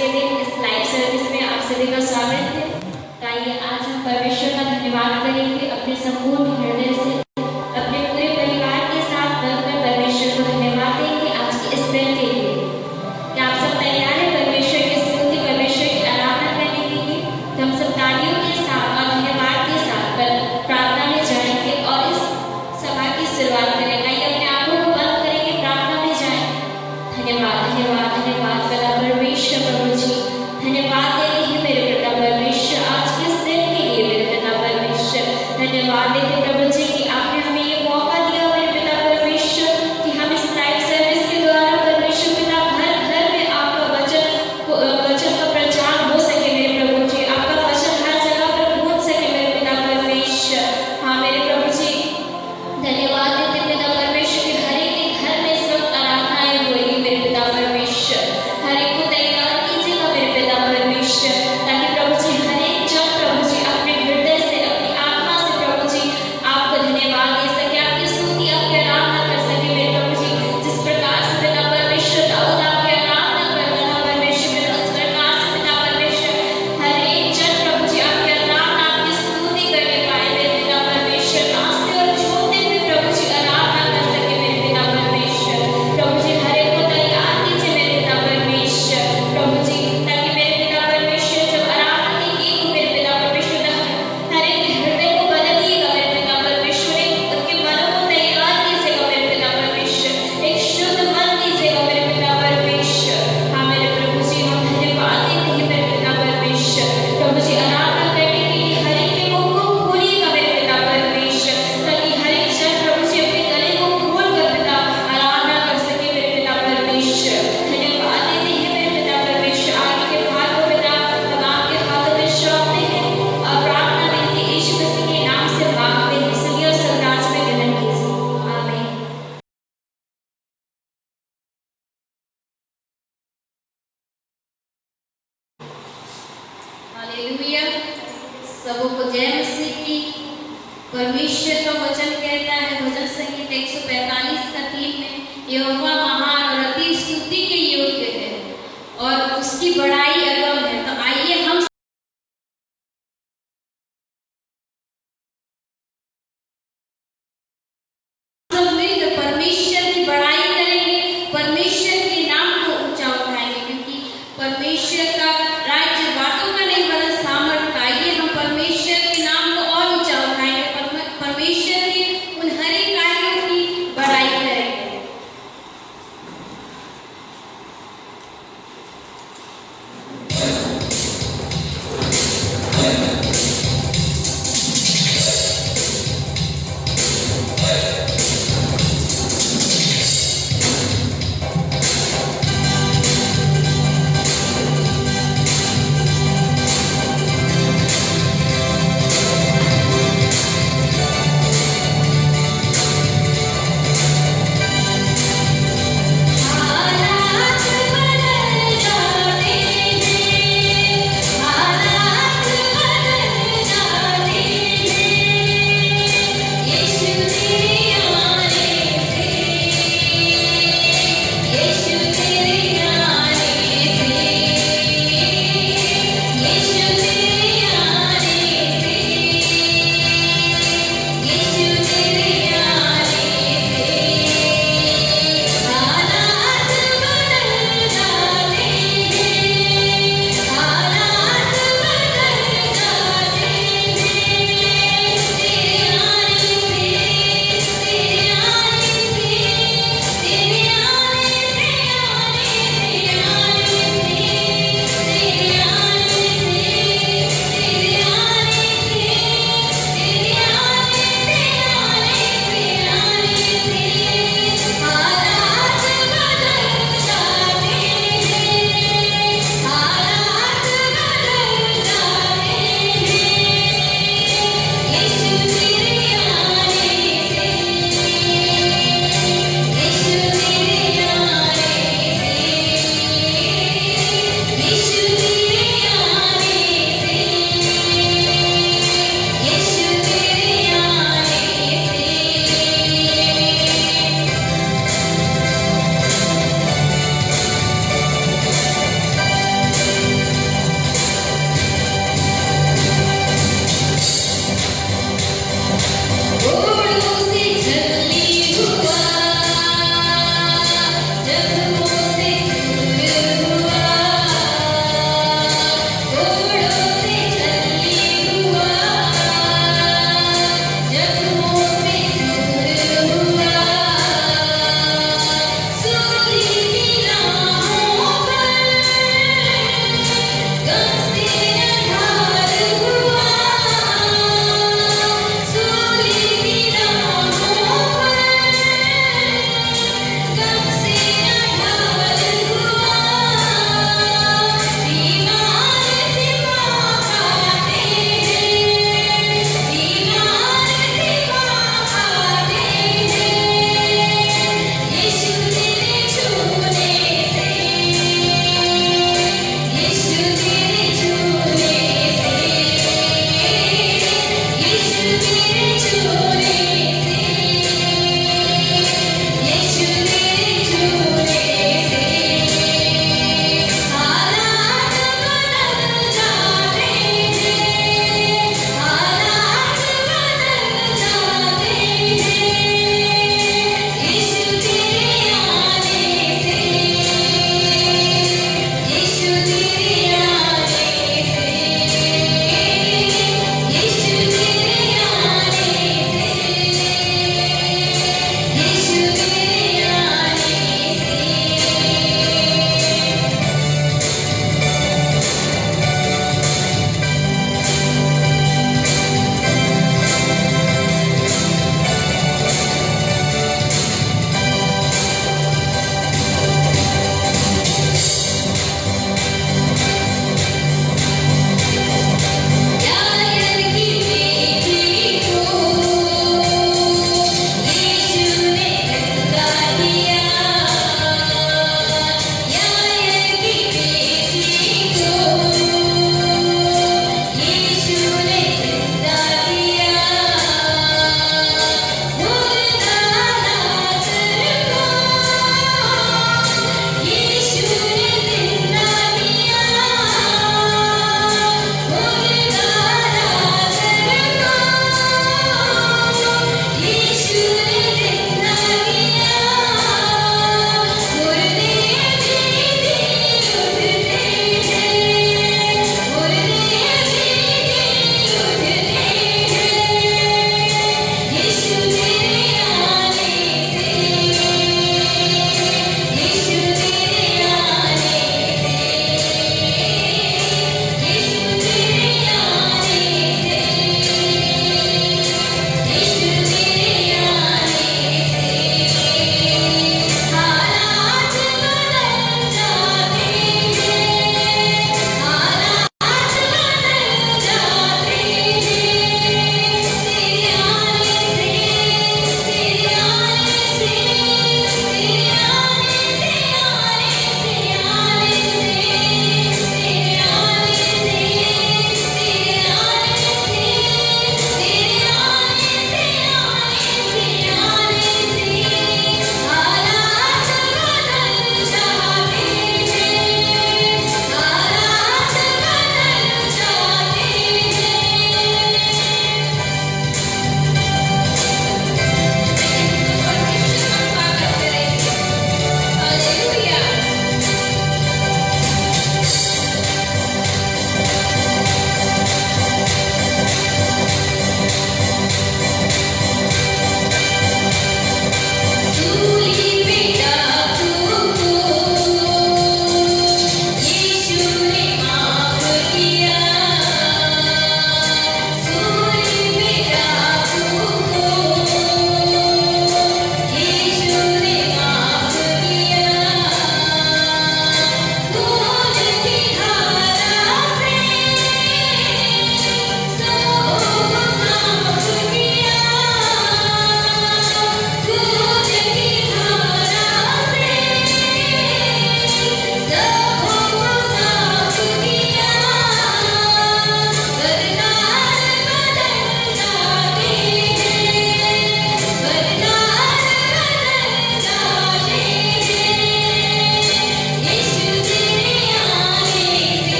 के दिन इस लाइव सर्विस में आप सभी का स्वागत है। आइए आज हम परमेश्वर का धन्यवाद करेंगे अपने संपूर्ण हृदय से, अपने पूरे परिवार के साथ मिलकर परमेश्वर को धन्यवाद देंगे आज के इस दिन के लिए। क्या आप सब तैयार हैं परमेश्वर की स्तुति, परमेश्वर की आराधना करने के लिए? तो हम सब तालियों के साथ और धन्यवाद के साथ प्रार्थना में जाएंगे और इस सभा की शुरुआत करेंगे। आइए अपने आंखों को बंद करेंगे, प्रार्थना में जाएं। धन्यवाद धन्यवाद धन्यवाद पिता परमेश्वर प्रभु जी, धन्यवाद देते हैं मेरे पिता परमेश्वर आज के इस दिन के लिए मेरे पिता परमेश्वर। धन्यवाद देते प्रभु जी कि आपने हमें ये मौका दिया मेरे पिता परमेश्वर कि हम इस लाइव सर्विस के द्वारा परमेश्वर पिता घर घर में आपका वचन का प्रचार हो सके मेरे प्रभु जी, आपका वचन हर जगह पर पहुंच सके मेरे पिता परमेश्वर। हाँ मेरे प्रभु जी, धन्यवाद देते पिता परमेश्वर कि हर एक के घर में इस वक्त आराधनाएं होगी मेरे पिता परमेश्वर। हर एक को तैयार कीजिएगा मेरे पिता परमेश्वर, ताकि प्रभु जी हर एक जन प्रभु जी अपने हृदय से अपनी आत्मा से प्रभु जी आपको धन्यवाद दे सके, आपकी स्तुति आपकी आराधना कर सके मेरे प्रभु जी। जिस प्रकार से पिता परमेश्वर दाऊद आपकी आराधना करता था परमेश्वर पिता, उस प्रकार से पिता परमेश्वर हर एक जन प्रभु जी आपकी आराधना आपकी स्तुति करने पाए मेरे पिता परमेश्वर, नाचते और झूमते हुए प्रभु जी आराधना कर सके मेरे पिता परमेश्वर। प्रभु जी हर एक को तैयार कीजिए मेरे पिता परमेश्वर प्रभु जी, ताकि मेरे पिता परमेश्वर जब आराधना की गीत मेरे पिता परमेश्वर हर एक के हृदय को बदलिएगा मेरे पिता परमेश्वर, उनके मनों को तैयार कीजिएगा मेरे पिता परमेश्वर, एक शुद्ध मन दीजिएगा मेरे पिता परमेश्वर। हाँ मेरे प्रभु जी, हम धन्यवाद देते हैं मेरे पिता परमेश्वर प्रभु जी, आराधना करने के लिए हर एक के मुंह को खोलिएगा मेरे पिता परमेश्वर, ताकि हर एक जन प्रभु जी अपने गले को खोल कर पिता आराधना कर सके मेरे पिता परमेश्वर। धन्यवाद देते हैं मेरे पिता परमेश्वर, आगे के भाग को पिता हम आपके हाथों में सौंपते हैं और प्रार्थना करके यीशु मसीह के नाम से मांगते हैं, सभी और सब राज में ग्रहण कीजिए, आमीन। हालेलुया, सबों को जय मसीह की। परमेश्वर का वचन कहता है भजन संगीत 145 का 3 में, यहोवा महान और अति स्तुति के योग्य है और उसकी बड़ाई अगम है। तो आइए हम सब मिलकर परमेश्वर की बड़ाई करेंगे, परमेश्वर के नाम को ऊंचा उठाएंगे, क्योंकि परमेश्वर का राज्य बातों का नहीं बल्कि सामर्थ का। आइए हम परमेश्वर के नाम को और ऊंचा उठाएंगे, परमेश्वर के उन हर एक कार्यों की बड़ाई करेंगे।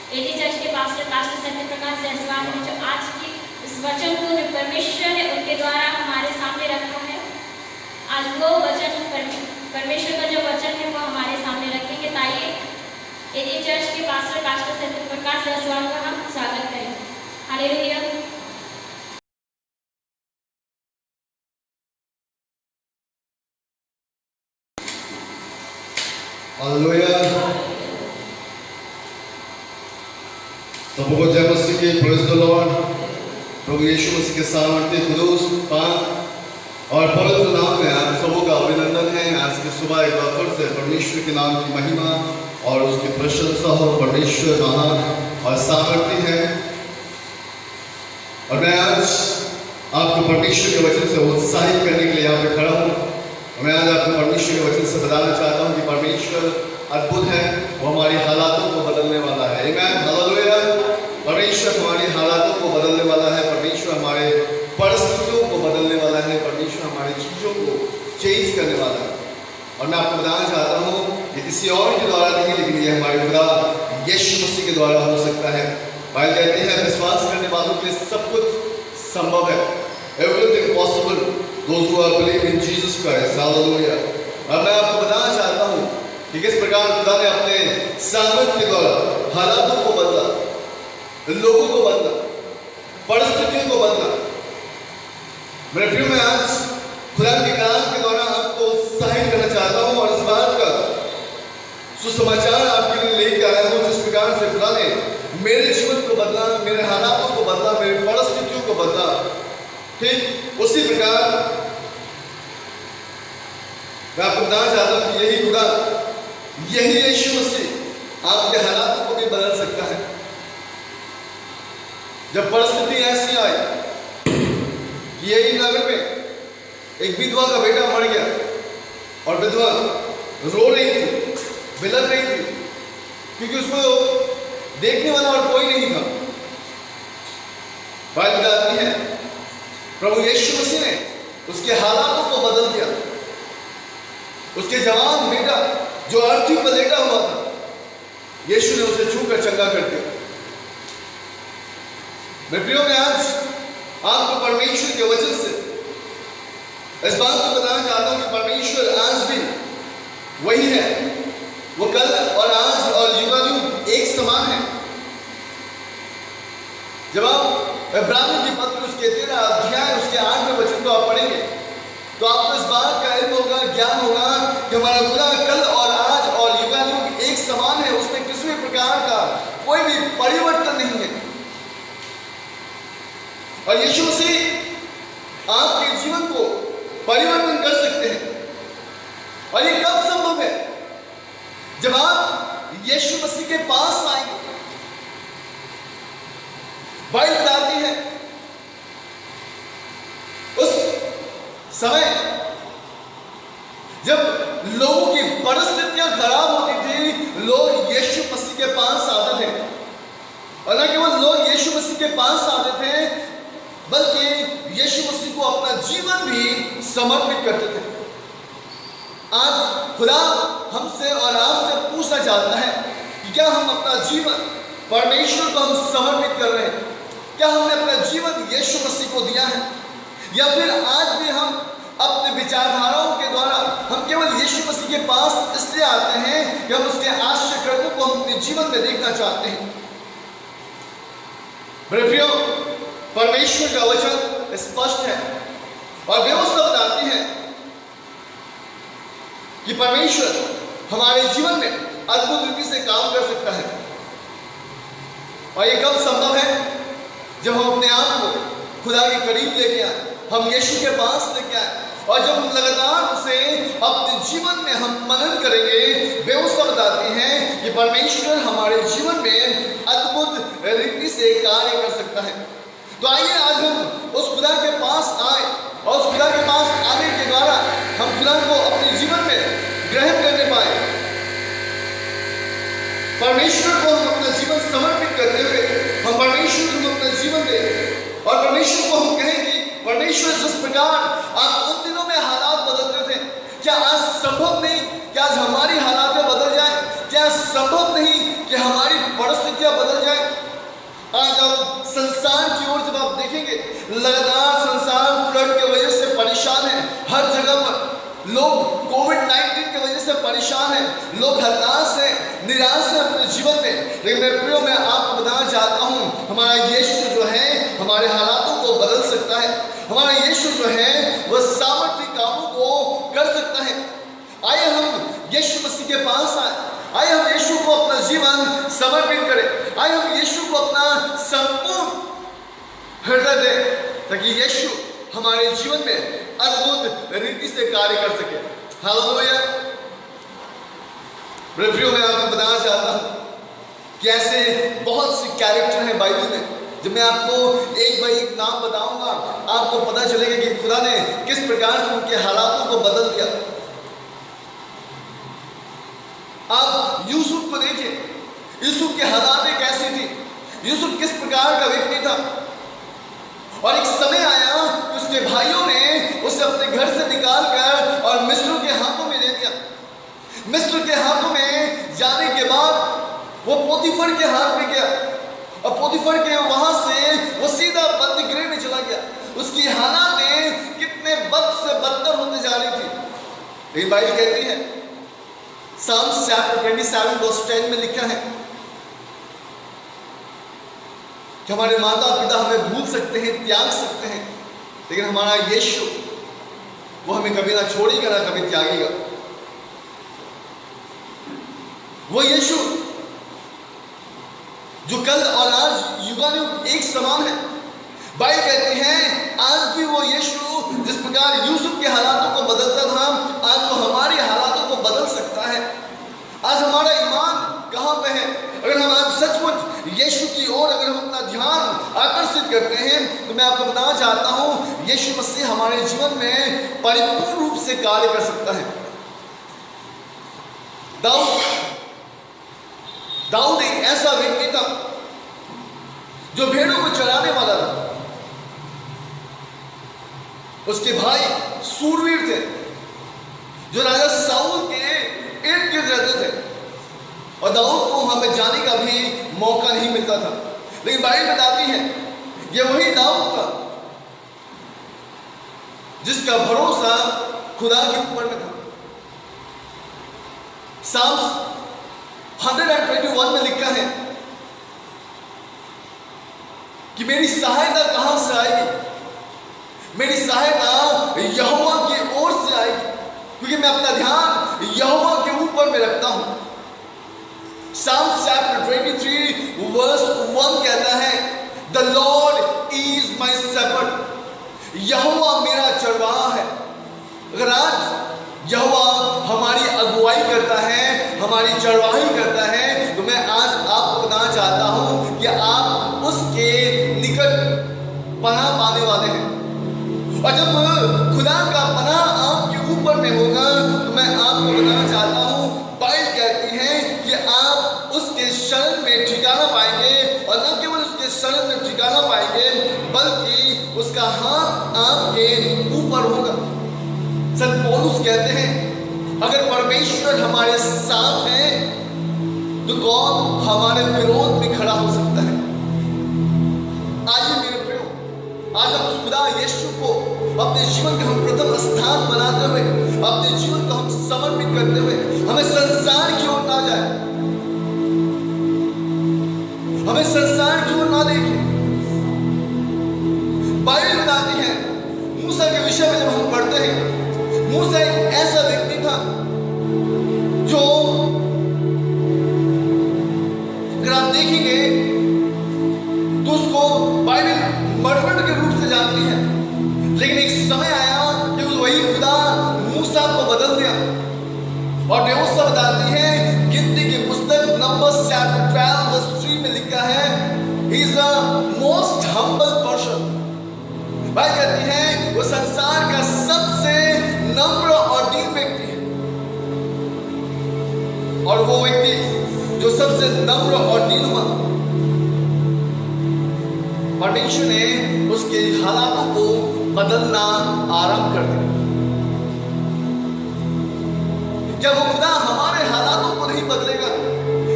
एडी चर्च के पास्टर सत्यप्रकाश जायसवाल ने जो आज की इस वचन को जो परमेश्वर ने उनके द्वारा हमारे सामने रखा है, आज वो वचन परमेश्वर का जो वचन है वो हमारे सामने रखेंगे। ताइए एडी चर्च के पास्टर सत्यप्रकाश जायसवाल का हम स्वागत करें। हालेलुया। हालेलुया। सबको जय मसीह की, प्रेज़ द लॉर्ड। प्रभु यीशु मसीह के सामर्थ्य खुदूस पाक और पवित्र नाम में आप सबों का अभिनंदन है। आज की सुबह एक बार फिर से परमेश्वर के नाम की महिमा और उसकी प्रशंसा हो। परमेश्वर महान और सामर्थ्य है। और मैं आज आपको परमेश्वर के वचन से उत्साहित करने के लिए यहाँ पे खड़ा हूँ। मैं आज आपको परमेश्वर के वचन से बताना चाहता हूँ कि परमेश्वर अद्भुत है, वो हमारी हालातों को बदलने वाला है। आमीन, हालेलुया। परमेश्वर हमारी हालातों को बदलने वाला है। परमेश्वर हमारे परिस्थितियों को बदलने वाला है। परमेश्वर हमारी चीज़ों को चेंज करने वाला है। और मैं आपको बताना चाहता हूँ कि किसी और के द्वारा नहीं, लेकिन ये हमारे खुदा यीशु मसीह के द्वारा हो सकता है। बाइबल कहते हैं विश्वास करने वालों के लिए सब कुछ संभव है। Everything possible those who are believe in Jesus Christ. Hallelujah. और मैं आपको बताना चाहता हूँ कि किस प्रकार खुदा ने अपने सामर्थ के द्वारा हालातों को बदला, लोगों को बदला, परिस्थितियों को बदला। मेरे प्रिय, मैं आज खुदा के कलाम के द्वारा आपको उत्साहित करना चाहता हूँ और इस बात का सुसमाचार आपके लिए लेकर आया हूँ जिस प्रकार से खुदा ने मेरे जीवन को बदला, मेरे हालातों को बदला, मेरी परिस्थितियों को बदला। ठीक उसी प्रकार मैं आपको बताना चाहता हूँ कि यही खुदा, यही यीशु मसीह आपके हालातों को भी बदल सकता है। जब परिस्थिति ऐसी आई कि यही नगर में एक विधवा का बेटा मर गया और विधवा रो रही थी, बिलख रही थी, क्योंकि उसको देखने वाला और कोई नहीं था। बाइबल बताती है प्रभु यीशु मसीह ने उसके हालातों को बदल दिया। उसके जवान बेटा जो अर्थी पर लेटा हुआ था, यीशु ने उसे छूकर चंगा कर दिया। मैं प्रियो, मैं आज आपको परमेश्वर के वचन से इस बात को बताना चाहता हूं कि परमेश्वर आज भी वही है। वो कल और आज और युगायुग एक समान है। जब आप इब्रानियों की पत्र उसके 13 अध्याय उसके 8वें वचन को आप पढ़ेंगे तो आपको इस बात का इल्म होगा, ज्ञान होगा कि हमारा खुदा कल और आज और युगायुग एक समान है। उसमें किसी भी प्रकार का कोई भी परिवर्तन नहीं है। और यीशु मसीह आपके जीवन को परिवर्तन कर सकते हैं। और ये कब संभव है? जब आप यीशु मसीह के पास आएंगे। बाइबल बताती है उस समय जब लोगों की परिस्थितियां खराब होती थी, लोग यीशु मसीह के पास आते थे। और न केवल लोग यीशु मसीह के पास आते थे, बल्कि यीशु मसीह को अपना जीवन भी समर्पित करते थे। आज खुदा हमसे और आपसे पूछना चाहता है कि क्या हम अपना जीवन परमेश्वर को हम समर्पित कर रहे हैं? क्या हमने अपना जीवन यीशु मसीह को दिया है? या फिर आज भी हम अपने विचारधाराओं के द्वारा हम केवल यीशु मसीह के पास इसलिए आते हैं कि हम उसके आश्चर्य कृत्यों को हम अपने जीवन में देखना चाहते हैं। मेरे प्रियो, परमेश्वर का वचन स्पष्ट है और व्यवस्था बताती है कि परमेश्वर हमारे जीवन में अद्भुत रीति से काम कर सकता है। और ये कब संभव है? जब हम अपने आप को खुदा के करीब लेके आए, हम यीशु के पास लेके आए, और जब हम लगातार उसे अपने जीवन में हम मनन करेंगे। व्यवस्था बताती है कि परमेश्वर हमारे जीवन में अद्भुत रीति से कार्य कर सकता है। तो आइए आज हम उस खुदा के पास आए और उस खुदा के पास आने के द्वारा हम खुदा को अपने जीवन में ग्रहण करने पाए। परमेश्वर को हम अपना जीवन समर्पित करते हुए हम परमेश्वर को अपना जीवन दें और परमेश्वर को हम कहें कि परमेश्वर जिस प्रकार आप उन दिनों में हालात बदलते थे, क्या आज संभव नहीं कि आज हमारी हालातें बदल जाए? क्या संभव नहीं कि हमारी परिस्थितियां बदल आज आप संसार की ओर जब आप देखेंगे, लगातार संसार फ्लड की वजह से परेशान है। हर जगह पर लोग कोविड-19 की वजह से परेशान है, लोग हताश है, निराश है अपने जीवन में। लेकिन मेरे प्रियो, मैं आपको बताना चाहता हूँ, हमारा यीशु जो है हमारे हालातों को बदल सकता है। हमारा यीशु जो है वह सामर्थ्य कामों को कर सकता है। आइए हम यीशु मसीह के पास आए, आइए हम यीशु को अपना जीवन समर्पित करें, आइए हम यीशु को अपना संपूर्ण हृदय दें, ताकि यीशु हमारे जीवन में अद्भुत रीति से कार्य कर सके। हालेलुया। मेरे प्रियो, मैं आपको बताना चाहता हूं कि ऐसे बहुत से कैरेक्टर हैं बाइबल में। जब मैं आपको एक बार एक नाम बताऊंगा, आपको पता चलेगा कि खुदा ने किस प्रकार से उनके हालातों को बदल दिया। आप यूसुफ को देखिए, यूसुफ के हालात कैसी थी, यूसुफ किस प्रकार का व्यक्ति था। और एक समय आया कि उसके भाइयों ने उसे अपने घर से निकालकर और मिस्र के हाथों में दे दिया। मिस्र के हाथों में जाने के बाद वो पोतीफर के हाथ में गया, और पोतीफर के वहां से वो सीधा बंदीगृह में चला गया। उसकी हालात कितने बद से बदतर होते जा रही थी। लेकिन बाइबल कहती है, Psalms chapter 27 verse 10 में लिखा है कि हमारे माता पिता हमें भूल सकते हैं, त्याग सकते हैं, लेकिन हमारा यीशु वो हमें कभी ना छोड़ेगा ना कभी त्यागेगा। वो यीशु जो कल और आज युगानुयुग एक समान है। बाइबल कहती है आज भी वो यीशु जिस प्रकार यूसुफ के हालातों को बदलता था, आज वो हमारे हालातों को बदल सकता है। आज हमारा ईमान कहां पे है? अगर हम आज सचमुच यीशु की ओर अगर हम अपना ध्यान आकर्षित करते हैं, तो मैं आपको बताना चाहता हूं यीशु मसीह हमारे जीवन में परिपूर्ण रूप से कार्य कर सकता है। दाऊद एक ऐसा व्यक्ति था जो भेड़ों को चराने वाला था। उसके भाई सूरवीर थे जो राजा साउल के इर्द गिर्द रहते थे, और दाऊद को वहां पे जाने का भी मौका नहीं मिलता था। लेकिन बाइबल बताती है ये वही दाऊद था जिसका भरोसा खुदा के ऊपर में था। साम्स 121 में लिखा है कि मेरी सहायता कहां से आएगी? मेरी सहायता यहोवा की ओर से आएगी, क्योंकि मैं अपना ध्यान यहोवा के ऊपर में रखता हूं। Psalms chapter 23 verse 1 कहता है, The Lord is my shepherd, यहोवा मेरा चरवाहा है। अगर आज यहोवा हमारी अगुवाई करता है, हमारी चरवाही करता है, तो मैं आज आपको बताना चाहता हूं कि आप उसके निकट पनाह पाने वाले हैं। और जब खुदा का पनाह आपके ऊपर में होगा, तो मैं आपको बताना चाहता हूं बाइबल कहती है कि आप उसके शरण में ठिकाना पाएंगे, और न केवल उसके शरण में ठिकाना पाएंगे बल्कि उसका हाथ आपके ऊपर होगा। संत पौलुस कहते हैं अगर परमेश्वर हमारे साथ है तो कौन हमारे विरोध में खड़ा हो सकता है? आइए मेरे प्रियो, आज हम उस खुदा यीशु को अपने जीवन का हम प्रथम स्थान बनाते हुए, अपने जीवन को हम समर्पित करते हुए, हमें संसार की ओर ना जाए, हमें संसार की ओर ना देखें। बाइबल बताती है मूसा के विषय में जब हम पढ़ते हैं, मूसा एक ऐसा व्यक्ति था जो अगर आप देखेंगे तो उसको बाइबल मरमट के रूप से जानती है, लेकिन एक समय आया कि वही खुदा मूसा को बदल दिया। और मूसा बताती है गिनती की पुस्तक नंबर्स चैप्टर 12 वर्स 3 में लिखा है, he is a most humble person. बात कहती है वो संसार का सबसे नम्र और दीन व्यक्ति है, और वो व्यक्ति जो सबसे नम्र और दीन हुआ, परमेश्वर ने उसके हालातों को बदलना आरंभ कर दिया। क्या वो खुदा हमारे हालातों को नहीं बदलेगा?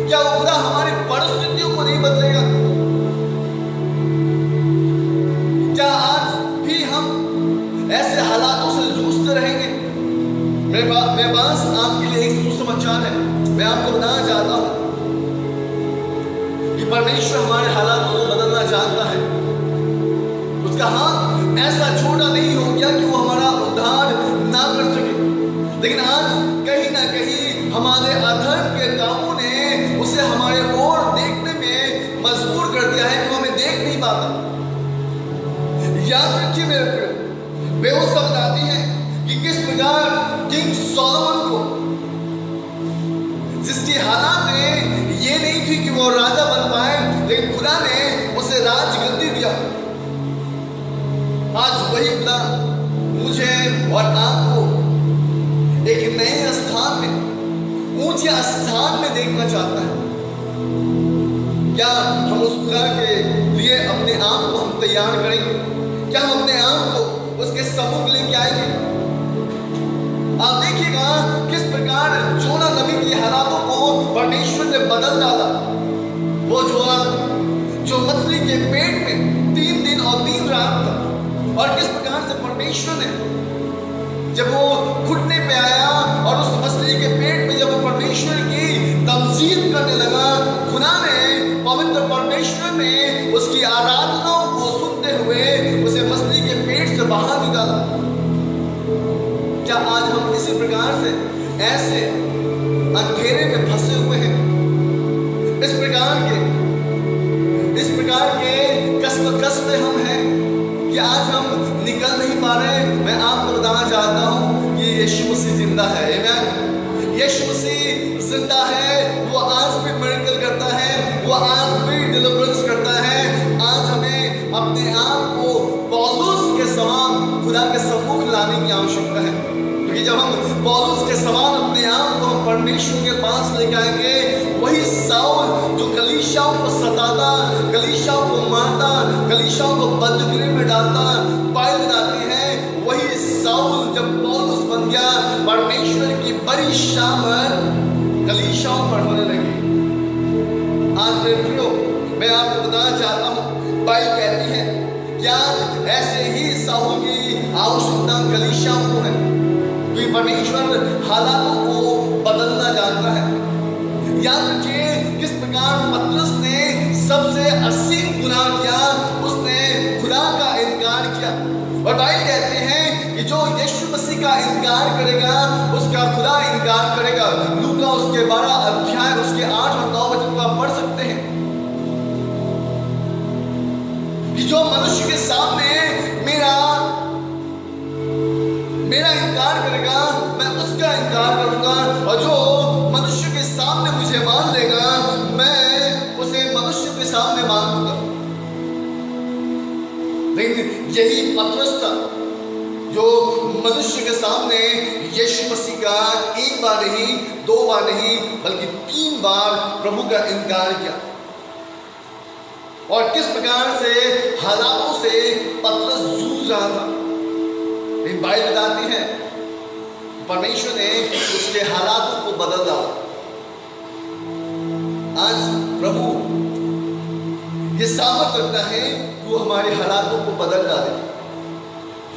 क्या वो खुदा हमारी परिस्थितियों को नहीं बदलेगा? मेरे पास आपके लिए एक सुसमाचार है। मैं आपको बताना चाहता हूं कि परमेश्वर हमारे हालातों को बदलना जानता है। उसका हाथ ऐसा छोटा नहीं हो गया कि वो हमारा उद्धार ना कर सके, लेकिन आज कहीं ना कहीं हमारे अधर्म के कामों ने उसे हमारे ओर देखने में मजबूर कर दिया है कि वो हमें देख नहीं पाता। याद रखिए मेरे प्रिय, वे वो शब्द आती है कि किस प्रकार किंग सोलोमन को, जिसकी हालात ये नहीं थी कि वो राजा बन पाए, लेकिन खुदा ने उसे राजगद्दी दिया। आज वही खुदा मुझे और आपको एक नए स्थान में, ऊंचे स्थान में देखना चाहता है। क्या हम उस खुदा के लिए अपने आप को हम तैयार करेंगे? क्या हम अपने आप को उसके सम्मुख लेके आएंगे? आप देखिएगा किस प्रकार जोना नबी की हालातों को परमेश्वर ने बदल डाला। वो जोना जो मछली के पेट में 3 दिन और 3 रात था, और किस प्रकार से परमेश्वर ने जब वो घुटने पे आया और उस मछली के पेट में जब वो परमेश्वर की तमजीद करने लगा, खुदा ने, पवित्र परमेश्वर ने उसकी आराधनाओं को सुनते हुए उसे मछली के पेट से बाहर निकाला। क्या आज हम इसी प्रकार से ऐसे अंधेरे में फंसे हुए हैं? इस प्रकार के कष्ट में हम हैं कि आज हम निकल नहीं पा रहे। मैं आपको बताना चाहता हूं कि यीशु मसीह जिंदा है। आमीन। यीशु मसीह जिंदा है। वो आज भी मिरेकल करता है, वो आज भी डिलीवरेंस करता है। आज हमें अपने आप को पौलुस के समान खुदा के सम्मुख लाने की आवश्यकता है, क्योंकि जब हम पौलुस के समान अपने आप को परमेश्वर के पास लेके आएंगे, वही साउल जो कलीसियाओं को सताता, कलीसियाओं को मारता, कलीसियाओं को बंदूकने में डालता, पायल जाती है, वही साउल जब पौलुस बन गया, परमेश्वर की बड़ी शामत कलीसियाओं पर होने लगी। आज मेरे प्रियो, मैं आपको बताना चाहता हूँ, बाइबल कहती है क्या ऐसे ही साउल की आवश्यकता कलीसियाओं को है, क्योंकि परमेश्वर हालातों को बदलना जानता है। याद रखिए किस प्रकार पतरस ने सबसे असीम गुनाह किया, उसने खुदा का इनकार किया, और बाइबल कहते हैं कि जो यीशु मसीह का इनकार करेगा उसका खुदा इनकार करेगा। लूका उसके 12 अध्याय उसके 8 और 9 वचन को आप पढ़ सकते हैं कि जो मनुष्य के सामने मेरा इनकार करेगा, मैं उसका इनकार करूंगा, और जो मनुष्य के सामने मुझे मान लेगा, मैं उसे मनुष्य के सामने मान लूंगा। लेकिन यही पतरस था जो मनुष्य के सामने यीशु मसीह का 1 बार नहीं, 2 बार नहीं, बल्कि 3 बार प्रभु का इनकार किया। और किस प्रकार से हालातों से पतरस जूझ रहा था। बाइबल बताती है परमेश्वर ने उसके हालातों को बदल डाला। आज प्रभु ये साबित करता है कि वो हमारे हालातों को बदल डाले।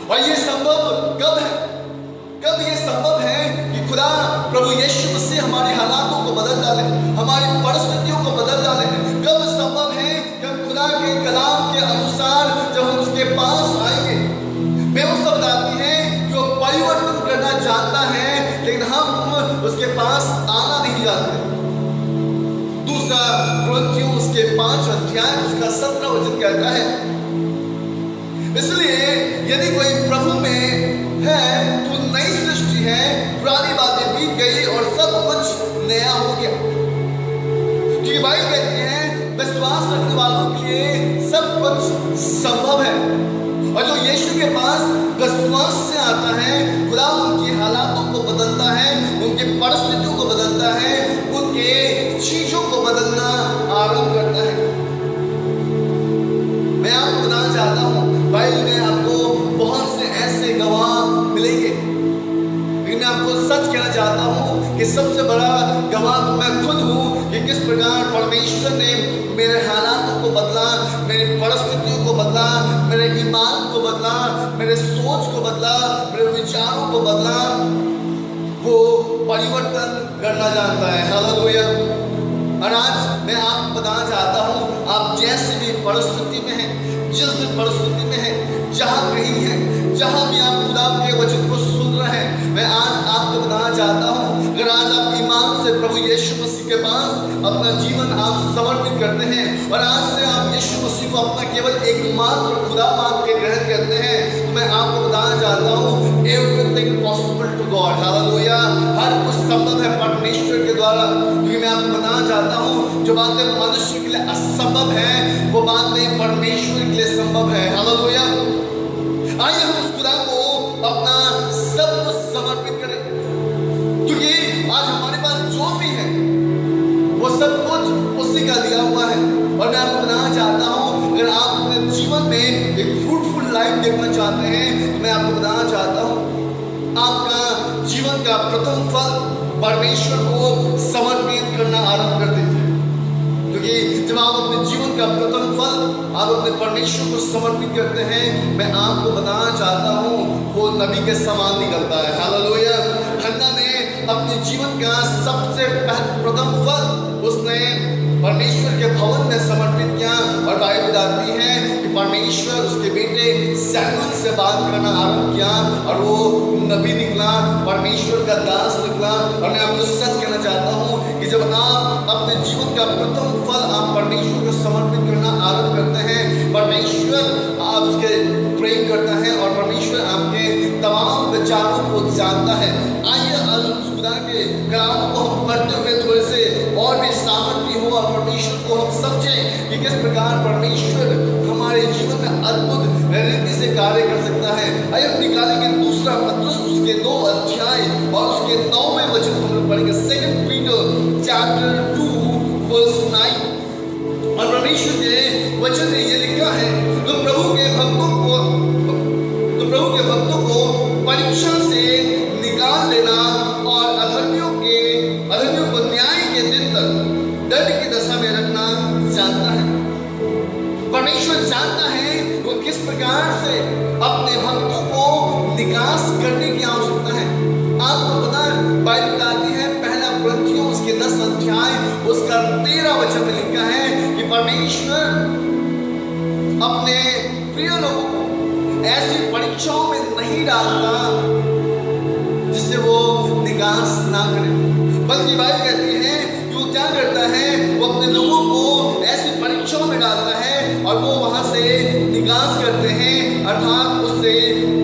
और ये संभव कब है? कब ये संभव है कि खुदा प्रभु यीशु मसीह हमारे हालातों को बदल डाले, हमारी परिस्थितियों को बदल डाले? कब संभव है? जब खुदा के कलाम के अनुसार जब हम उसके पास आएंगे। वे वो शब्द आती है जो परिवर्तन करना चाहता है, लेकिन हम उसके पास आना नहीं जानते। दूसरा कुरिन्थियों उसके 5 अध्याय उसका 17 वचन कहता है, इसलिए यदि कोई प्रभु में है तो नई सृष्टि है, पुरानी बातें बीत गई और सब कुछ नया हो गया। क्योंकि बाइबल कहती है विश्वास रखने वालों के लिए सब कुछ संभव है, और जो यीशु के पास विश्वास से आता है, खुदा उनकी हालातों को बदलता है, उनकी परिस्थितियों को बदलता है, उनके चीजों को बदलना आरंभ करता है। मैं आपको बताना चाहता हूँ, बाइबल में आपको बहुत से ऐसे गवाह मिलेंगे, लेकिन मैं आपको सच कहना चाहता हूँ कि सबसे बड़ा गवाह तो मैं खुद हूँ कि किस प्रकार परमेश्वर ने मेरे हालातों को बदला, मेरी परिस्थितियों को बदला, मेरे ईमान को बदला, मेरे सोच को बदला, मेरे विचारों को बदला। परिवर्तन करना जानता है। हालेलुया। और आज मैं आपको बताना चाहता हूँ, आप जैसे भी परिस्थिति में हैं, जिस भी परिस्थिति में हैं, जहाँ कहीं हैं, जहाँ भी आप खुदा के वचन को सुन रहे हैं, मैं आज आपको बताना चाहता हूँ, अगर आज आप ईमान से प्रभु यीशु मसीह के पास अपना जीवन आप समर्पित करते हैं और आज से आप यीशु मसीह को अपना केवल एकमात्र खुदा मान के ग्रहण करते हैं, तो मैं आपको बताना चाहता हूँ, everything possible to God. Hallelujah. हर कुछ संभव है परमेश्वर के द्वारा। क्योंकि मैं आपको बताना चाहता हूँ, जो बातें मनुष्य के लिए असंभव है, वो बातें परमेश्वर के लिए संभव है। हालेलुया। आइए हम उस खुदा को अपना सब कुछ समर्पित करें, क्योंकि आज हमारे पास जो भी है वो सब कुछ उसी का दिया हुआ है। और मैं आपको बताना चाहता हूँ, अगर आप अपने जीवन में एक फ्रूटफुल लाइफ देखना चाहते हैं, तो मैं आपको बताना चाहता हूँ, आपका जीवन का प्रथम फल परमेश्वर को समर्पित करना आरंभ कर दीजिए। क्योंकि जब आप अपने जीवन का प्रथम फल आप अपने परमेश्वर को समर्पित करते हैं, मैं आपको बताना चाहता हूँ, वो नबी के समान निकलता है। हालेलुया। हन्ना ने अपने जीवन का सबसे प्रथम फल उसने परमेश्वर के भवन में समर्पित किया। और बाइबल बताती है कि परमेश्वर उसके बेटे सैमुएल से बात करना आरंभ किया और वो नबी निकला, परमेश्वर का दास निकला। और मैं आपको सच कहना चाहता हूँ कि जब आप अपने जीवन का प्रथम फल आप परमेश्वर को समर्पित करना आरंभ करते हैं, परमेश्वर आपके प्रेम करता है और परमेश्वर आपके तमाम विचारों को जानता है। आइए खुदा के कलामों को हम पढ़ते हुए थोड़े से और भी सामर्थ्य हो और परमेश्वर को हम समझें कि किस प्रकार परमेश्वर हमारे जीवन में अद्भुत रीति से कार्य कर सकता है। आइए हम निकालेंगे दूसरा पत्रस उसके 2 अध्याय और उसके 9वें वचन को हम पढ़ेंगे। 2 पीटर चैप्टर 2 वर्स 9। और परमेश्वर के वचन में ये लिखा है, तो प्रभु के भक्तों को परीक्षा से निकाल लेना और अधर्मियों को न्याय के दिन तक दंड की दशा में रखना जानता है। परमेश्वर जानता है वो किस प्रकार से अपने भक्तों को निकास करने की आवश्यकता है। आपको पता है, बाइबल बताती है, पहला कुरिन्थियों उसके 10 अध्याय उसका 13 वचन में लिखा है कि परमेश्वर अपने प्रिय लोगों को ऐसी परीक्षाओं में नहीं डालता जिससे वो निकास ना करे, बल्कि बाइबल कहती है कि वो क्या करता है, वो अपने लोगों को ऐसी परीक्षाओं में डालता है और वो वहां से निकास करते हैं, अर्थात उससे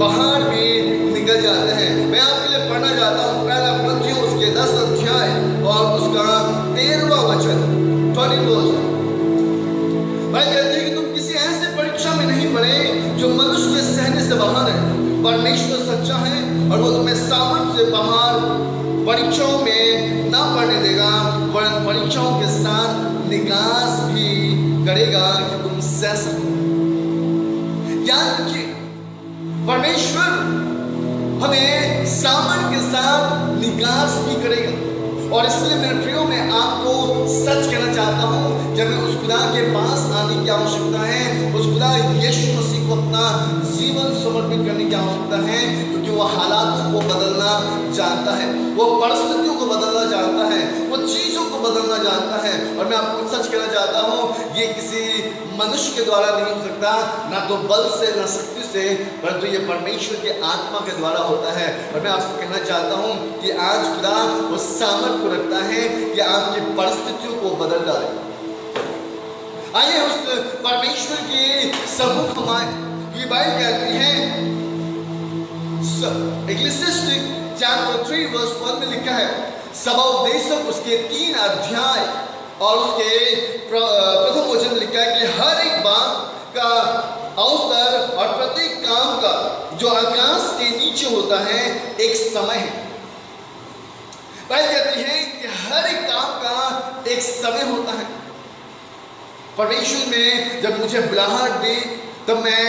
बाहर भी निकल जाते हैं। मैं आपके लिए पढ़ना चाहता हूँ पहला कुरिन्थियों उसके 10 अध्याय और उसका 13वां वचन 20 बाइबल कहती है कि तुम किसी ऐसे परीक्षा में नहीं पड़े जो मनुष्य के सहने से बाहर है। परमेश्वर सच्चा है और वो तुम्हें सामर्थ्य से बाहर परीक्षाओं में ना पड़ने देगा, वरन परीक्षाओं के साथ निकास भी करेगा कि तुम सह सको। याद रखिए, परमेश्वर हमें सामर्थ्य के साथ निकास भी करेगा। और इसलिए मेरे प्रियो में आपको सच कहना चाहता हूँ कि हमें उस खुदा के पास आने की आवश्यकता है, उस खुदा यीशु मसीह को अपना जीवन समर्पित करने की आवश्यकता है, क्योंकि वो हालातों को बदलना जानता है, वो परिस्थितियों को बदलना जानता है, वो चीज़ों को बदलना जानता है। और मैं आपको सच कहना चाहता हूँ, ये किसी मनुष्य के द्वारा नहीं हो सकता, ना तो बल से ना शक्ति से, परंतु ये परमेश्वर के आत्मा के द्वारा होता है। और मैं आपको कहना चाहता हूँ कि आज खुदा वो सामर्थ्य को रखता है कि आपकी परिस्थितियों को बदल डाले। आइए उस परमेश्वर के सबूत हम आए। ये बाइबल कहती है, इक्लेसियास्टिक चैप्टर 3 वर्स 1 में लिखा है, सभाउपदेशक उसके 3 अध्याय और उसके प्रथम वचन में लिखा है कि हर एक बात का अवसर और प्रत्येक काम का जो आकाश के नीचे होता है एक समय है। बाइबल कहती है कि हर एक काम का एक समय होता है। परमेश्वर ने जब मुझे बुलाहट दी तब मैं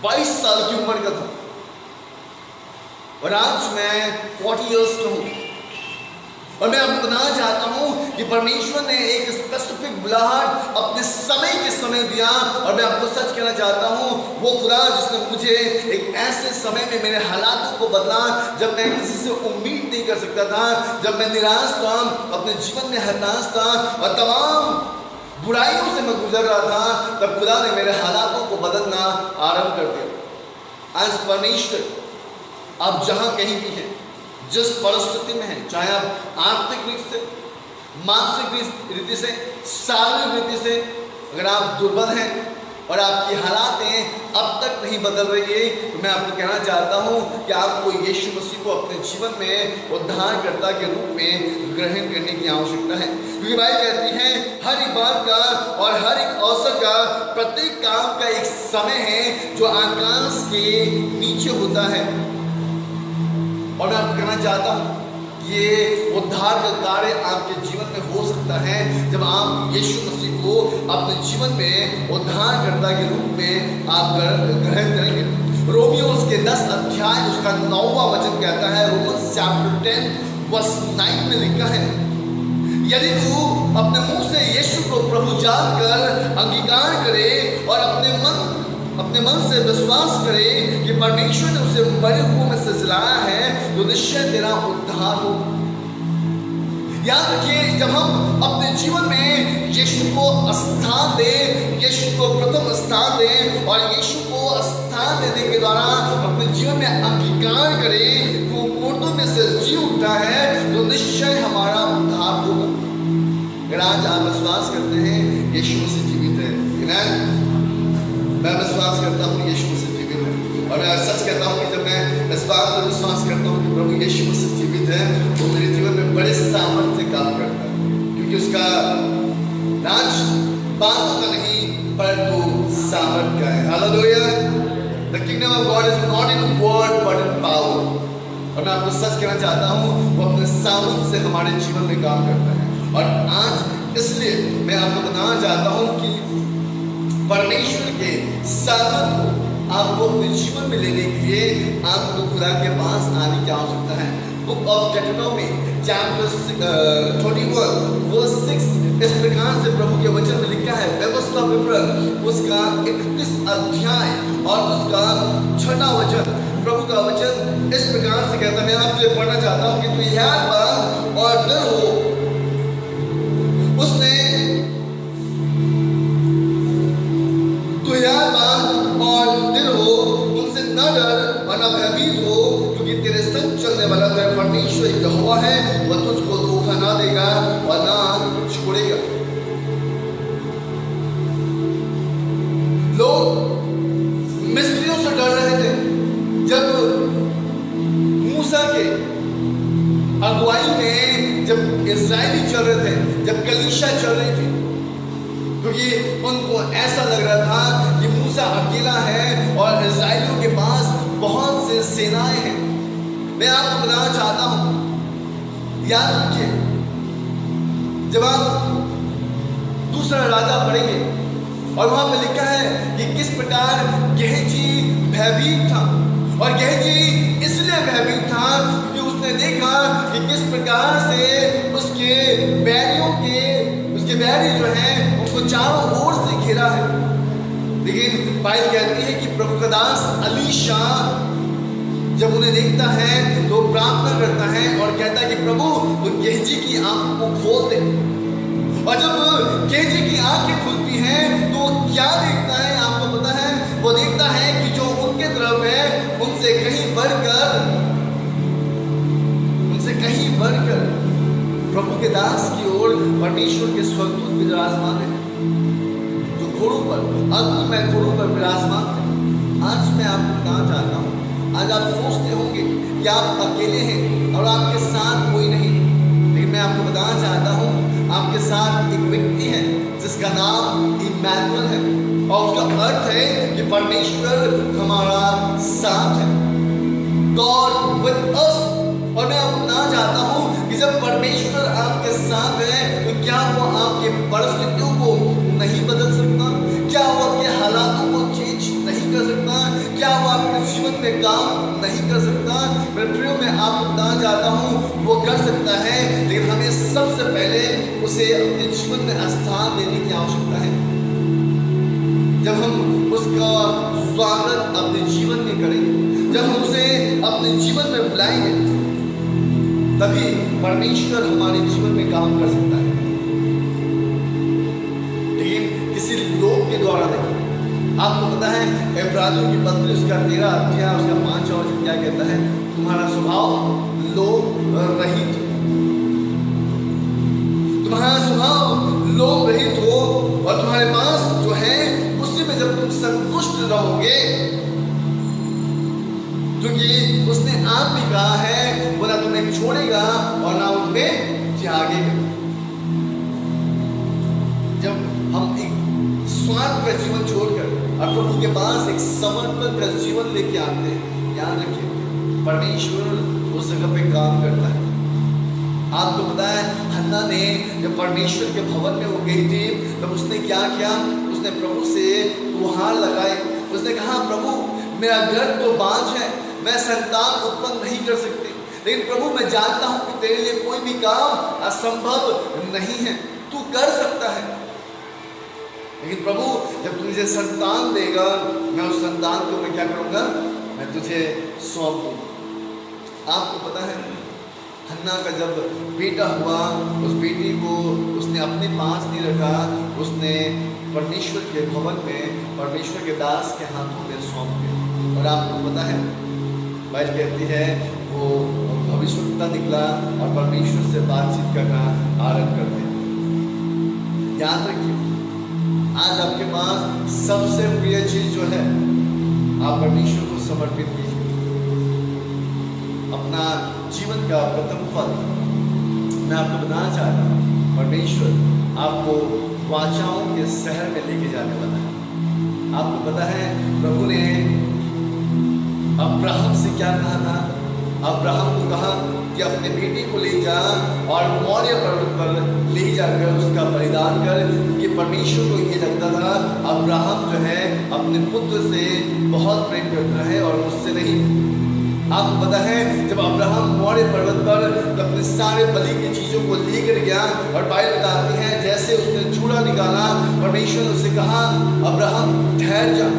22 साल की उम्र का था और आज मैं 40 इयर्स का हूँ। और मैं आपको बताना चाहता हूं कि परमेश्वर ने एक स्पेसिफिक बुलाहट अपने समय के समय दिया। और मैं आपको सच कहना चाहता हूं, वो खुदा जिसने मुझे एक ऐसे समय में मेरे हालातों को बदला जब मैं किसी से उम्मीद नहीं कर सकता था, जब मैं निराश था, अपने जीवन में हताश था और तमाम बुराइयों से मैं गुजर रहा था, तब खुदा ने मेरे हालातों को बदलना आरंभ कर दिया। आज परमेश्वर आप जहां कहीं भी हैं, जिस परिस्थिति में है, चाहे आप आर्थिक रीति से, मानसिक रीति से, शारीरिक रीति से, अगर आप दुर्बल हैं और आपकी हालातें अब तक नहीं बदल रही है, तो मैं आपको कहना चाहता हूं कि आपको यीशु मसीह को अपने जीवन में उद्धारकर्ता के रूप में ग्रहण करने की आवश्यकता है। क्योंकि बाइबल कहती है हर एक बात का और हर एक अवसर का, प्रत्येक काम का एक समय है जो आकाश के नीचे होता है। और मैं आपको कहना चाहता हूं ये उद्धार का कार्य आपके जीवन में हो सकता है जब आप यीशु मसीह को अपने जीवन में उद्धारकर्ता के रूप में आप ग्रहण करेंगे। रोमियो उसके 10 अध्याय उसका 9वां वचन कहता है, रोमन्स चैप्टर 10 वर्स 9 में लिखा है, यदि तू अपने मुंह से यीशु को प्रभु जानकर अंगीकार करे और अपने मन से विश्वास करे कि परमेश्वर ने उसे मरे हुओं में से जिलाया है, तो निश्चय तेरा उद्धार हो। याद रखिए, जब हम अपने जीवन में यीशु को स्थान दें, यीशु को प्रथम स्थान दें और यीशु को स्थान देने के द्वारा अपने जीवन में अंगीकार करें, वो मुर्दों में से जी उठता है, तो निश्चय हमारा उद्धार होगा। अगर आज आप विश्वास करते हैं यीशु मसीह जीवित है, मैं विश्वास करता हूँ यीशु मसीह जीवित है। और मैं सच कहता हूँ कि जब मैं इस बात पर विश्वास करता हूँ कि प्रभु यीशु मसीह जीवित है, तो मेरे जीवन में बड़े सामर्थ्य काम करता है। क्योंकि उसका राज बातों का नहीं परंतु सामर्थ्य का है। Hallelujah. The kingdom of God is not in word but in power। और मैं आपको सच कहना चाहता हूँ, वो अपने सामर्थ्य से हमारे जीवन में काम करता है। और आज इसलिए मैं आपको बताना चाहता हूँ कि परमेश्वर के सामर्थ को आपको अपने जीवन में लेने के लिए आपको खुदा के पास आने की आवश्यकता है। बुक ऑफ डिक्रोनॉमी चैप्टर 21 वर्स 6 इस प्रकार से प्रभु के वचन में लिखा है, व्यवस्था विवरण उसका 31 अध्याय और उसका 6वां वचन, प्रभु का वचन इस प्रकार से कहता है। मैं आपके लिए पढ़ना चाहता हूँ कि तू याद बात और डर हो, उसने और दिल हो, तुमसे न डर और न भयभीत हो, क्योंकि तेरे संग चलने वाला तेरा परमेश्वर यहोवा है, वह तुझको धोखा ना देगा और ना छोड़ेगा। लोग मिस्रियों से डर रहे थे जब मूसा के अगुवाई में, जब इस्राएली चल रहे थे, जब कलीसिया चल रही थी, क्योंकि उनको ऐसा लग रहा था कि मूसा अकेला है और इस्राएलियों के पास बहुत से सेनाएं हैं। मैं आपको बताना चाहता हूं, याद रखिए, जब आप दूसरा राजा पढ़ेंगे और वहां पे लिखा है कि किस प्रकार गेहजी भयभीत था, और गेहजी इसलिए भयभीत था क्योंकि उसने देखा कि किस प्रकार से उसके बैरी जो है उनको चारों ओर से घेरा है। लेकिन बाइबल कहती है कि प्रभु का दास अलीशा जब उन्हें देखता है तो प्रार्थना करता है और कहता है कि प्रभु वो गेहजी की आंखों को खोल दे। और जब गेहजी की आंखें खुलती हैं तो क्या देखता है आपको पता है? वो देखता है कि जो उनके तरफ है उनसे कहीं बढ़कर प्रभु के दास की ओर परमेश्वर के स्वर्गदूत विराजमान है, जो घोड़ों पर, अग्निमय घोड़ों पर विराजमान है। आज मैं आपको बताना चाहता हूँ, आज आप सोचते होंगे कि आप अकेले हैं और आपके साथ कोई नहीं, लेकिन मैं आपको बताना चाहता हूँ आपके साथ एक व्यक्ति है जिसका नाम इमैनुअल है, और उसका अर्थ है कि परमेश्वर हमारा साथ है, गॉड विद अस। और मैं आपको बताना चाहता हूँ कि जब परमेश्वर आपके साथ है तो क्या वो आपके परिस्थितियों को नहीं बदल सकता? क्या वो आपके हालातों को चेंज नहीं कर सकता? क्या वो आपके जीवन में काम नहीं कर सकता? मेरे प्रियो, मैं आपको बताना चाहता हूँ वो वो कर सकता है, लेकिन हमें सबसे पहले उसे अपने जीवन में स्थान देने की आवश्यकता है। जब हम उसका स्वागत अपने जीवन में करेंगे, जब हम उसे अपने जीवन में बुलाएंगे, तभी परमेश्वर हमारे जीवन में काम कर सकता है, लेकिन किसी लोग के द्वारा नहीं। आपको पता है इब्रानियों की पत्री उसका 13 अध्याय उसका 5 और क्या कहता है, तुम्हारा स्वभाव लोभ रहित हो, तुम्हारा स्वभाव लोभ रहित हो, और तुम्हारे पास जो है उसी में जब तुम संतुष्ट रहोगे, क्योंकि उसने आप भी कहा है वो ना तुम्हें छोड़ेगा और ना तुम्हें त्यागेगा। जब हम एक स्वार्थ का जीवन छोड़कर और प्रभु के पास एक समर्पण का जीवन लेके आते हैं, याद रखिए परमेश्वर उस जगह पे काम करता है। आपको पता है हन्ना ने जब परमेश्वर के भवन में वो गई थी, तब उसने क्या किया, उसने प्रभु से गुहार लगाई। उसने कहा प्रभु मेरा घर तो बांझ है, मैं संतान उत्पन्न नहीं कर सकती, लेकिन प्रभु मैं जानता हूं कि तेरे लिए कोई भी काम असंभव नहीं है, तू कर सकता है। लेकिन प्रभु जब तू मुझे संतान देगा, मैं उस संतान को मैं क्या करूंगा, मैं तुझे सौंप दूंगा। आपको पता है हन्ना का जब बेटा हुआ, उस बेटी को उसने अपने पास नहीं रखा, उसने परमेश्वर के भवन में परमेश्वर के दास के हाथों में सौंप दिया। और आपको पता है बाइबल कहती है वो भविष्यवक्ता निकला और परमेश्वर से बातचीत करना आरंभ कर दिया। याद रखिए आज आपके पास सबसे प्रिय चीज जो है, आप परमेश्वर को समर्पित कीजिए। अपना जीवन का प्रथम फल मैं आपको बताना चाहता हूँ, परमेश्वर आपको वाचाओं के शहर में लेके जाने वाला है। आपको पता है प्रभु ने अब्राहम से क्या कहा था, अब्राहम को कहा कि अपने बेटी को ले जा और मौर्य पर्वत पर ले जाकर उसका बलिदान कर, क्योंकि परमेश्वर को ये लगता था अब्राहम जो है अपने पुत्र से बहुत प्रेम करता है और मुझसे नहीं। आपको पता है जब अब्राहम मौर्य पर्वत पर अपने सारे बलि की चीजों को लेकर गया, और बाइबल बताती है जैसे उसने चूड़ा निकाला, परमेश्वर ने उसे कहा अब्राहम ठहर जा।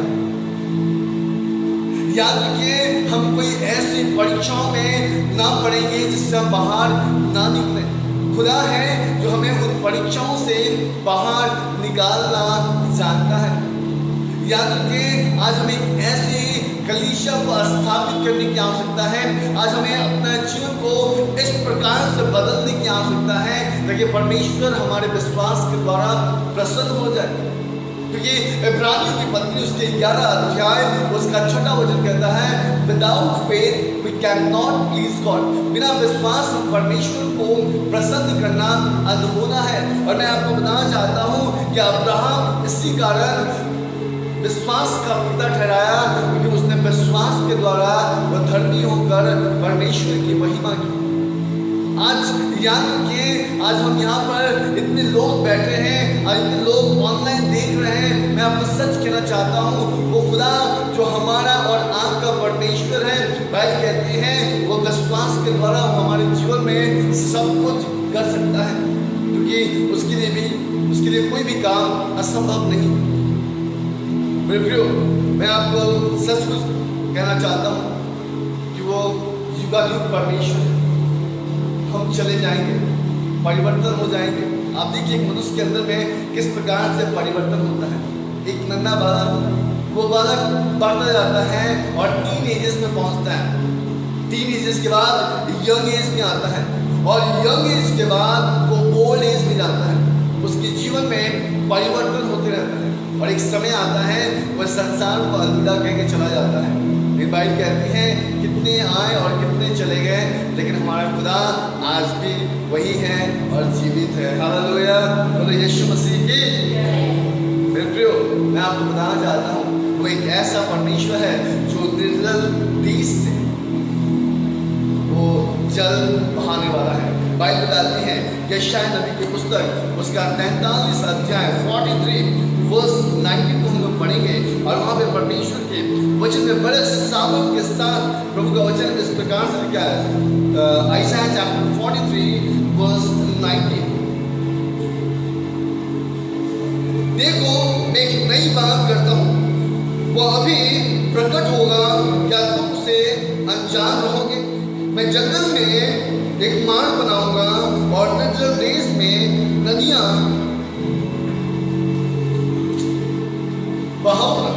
याद रखिए हम कोई ऐसी परीक्षाओं में ना पड़ेंगे जिससे हम बाहर ना निकले। खुदा है जो हमें उन परीक्षाओं से बाहर निकालना जानता है। याद रखिए आज हमें ऐसी कलीसिया को स्थापित करने की आवश्यकता है। आज हमें अपना जीवन को इस प्रकार से बदलने की आवश्यकता है ताकि परमेश्वर हमारे विश्वास के द्वारा प्रसन्न हो जाए। क्योंकि इब्रानियों की पत्री उसके 11 अध्याय उसका 6वां वचन कहता है without faith we can not please God. बिना विश्वास हम परमेश्वर को प्रसन्न करना अधूरा है। और मैं आपको बताना चाहता हूँ कि अब्राहम इसी कारण विश्वास का पिता ठहराया, क्योंकि उसने विश्वास के द्वारा वह धर्मी होकर परमेश्वर की महिमा की। आज याद रखिए आज हम यहाँ पर इतने लोग बैठे हैं, आज इतने लोग ऑनलाइन देख रहे हैं, मैं आपको सच कहना चाहता हूँ वो खुदा जो हमारा और आपका परमेश्वर है, बाइबल कहती है वो विश्वास के द्वारा हमारे जीवन में सब कुछ कर सकता है, क्योंकि उसके लिए कोई भी काम असंभव नहीं। मेरे प्रियो मैं आपको सच कुछ कहना चाहता हूँ कि वो युगायुग परमेश्वर, हम चले जाएंगे, परिवर्तन हो जाएंगे। आप देखिए एक मनुष्य के अंदर में किस प्रकार से परिवर्तन होता है। एक नन्हा बालक, वो बालक बढ़ता जाता है और टीन एजेस में पहुंचता है, टीन एजेस के बाद यंग एज में आता है, और यंग एज के बाद वो ओल्ड एज में जाता है। उसके जीवन में परिवर्तन होते रहता है और एक समय आता है वह संसार को अलविदा कह के चला जाता है। बाइबल कहती है कितने आए और कितने चले गए, लेकिन हमारा खुदा आज भी वही है और जीवित है। हालेलुया, बोलो यीशु मसीह की। मेरे प्रियो मैं आपको बताना चाहता हूँ वो एक ऐसा परमेश्वर है जो निर्जल बीज से वो जल बहाने वाला है। बाइबल बताती है यशायाह नबी की पुस्तक उसका 43 अध्याय 43 वर्स 92 हम लोग पढ़ेंगे, और वहाँ पे परमेश्वर के वचन में बड़े सावधान के साथ प्रभु का वचन इस प्रकार से लिखा है। आइसाया चैप्टर 43 वर्स 19। देखो मैं एक नई बात करता हूँ, वो अभी प्रकट होगा, क्या तुम उसे अनजान रहोगे? मैं जंगल में एक मार्ग बनाऊंगा और निर्जल देश में नदियां बहाऊंगा।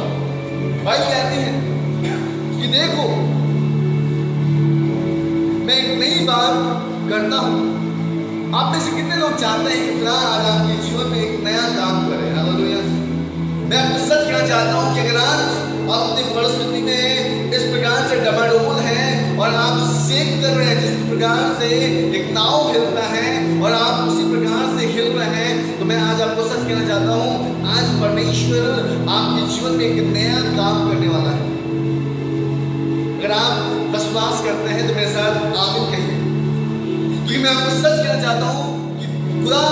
भाई कहते हैं कि देखो मैं एक नई बात करता हूं। आप में से कितने लोग चाहते हैं कि आज आपके जीवन में एक नया काम करें? हालेलुया। मैं आपको सच कहना चाहता हूं कि अगर आज आप अपनी परिस्थिति में इस प्रकार से डमाडोल हैं और आप सेक कर रहे हैं, जिस प्रकार से एक नाव हिलता है और आप उसी प्रकार से हिल रहे हैं, तो मैं आज आपको सच कहना चाहता हूं, आज परमेश्वर आपके जीवन में एक नया काम करने वाला है। अगर आप विश्वास करते हैं तो मेरे साथ आमीन कहिए। क्योंकि मैं आपको सच कहना चाहता हूं कि खुदा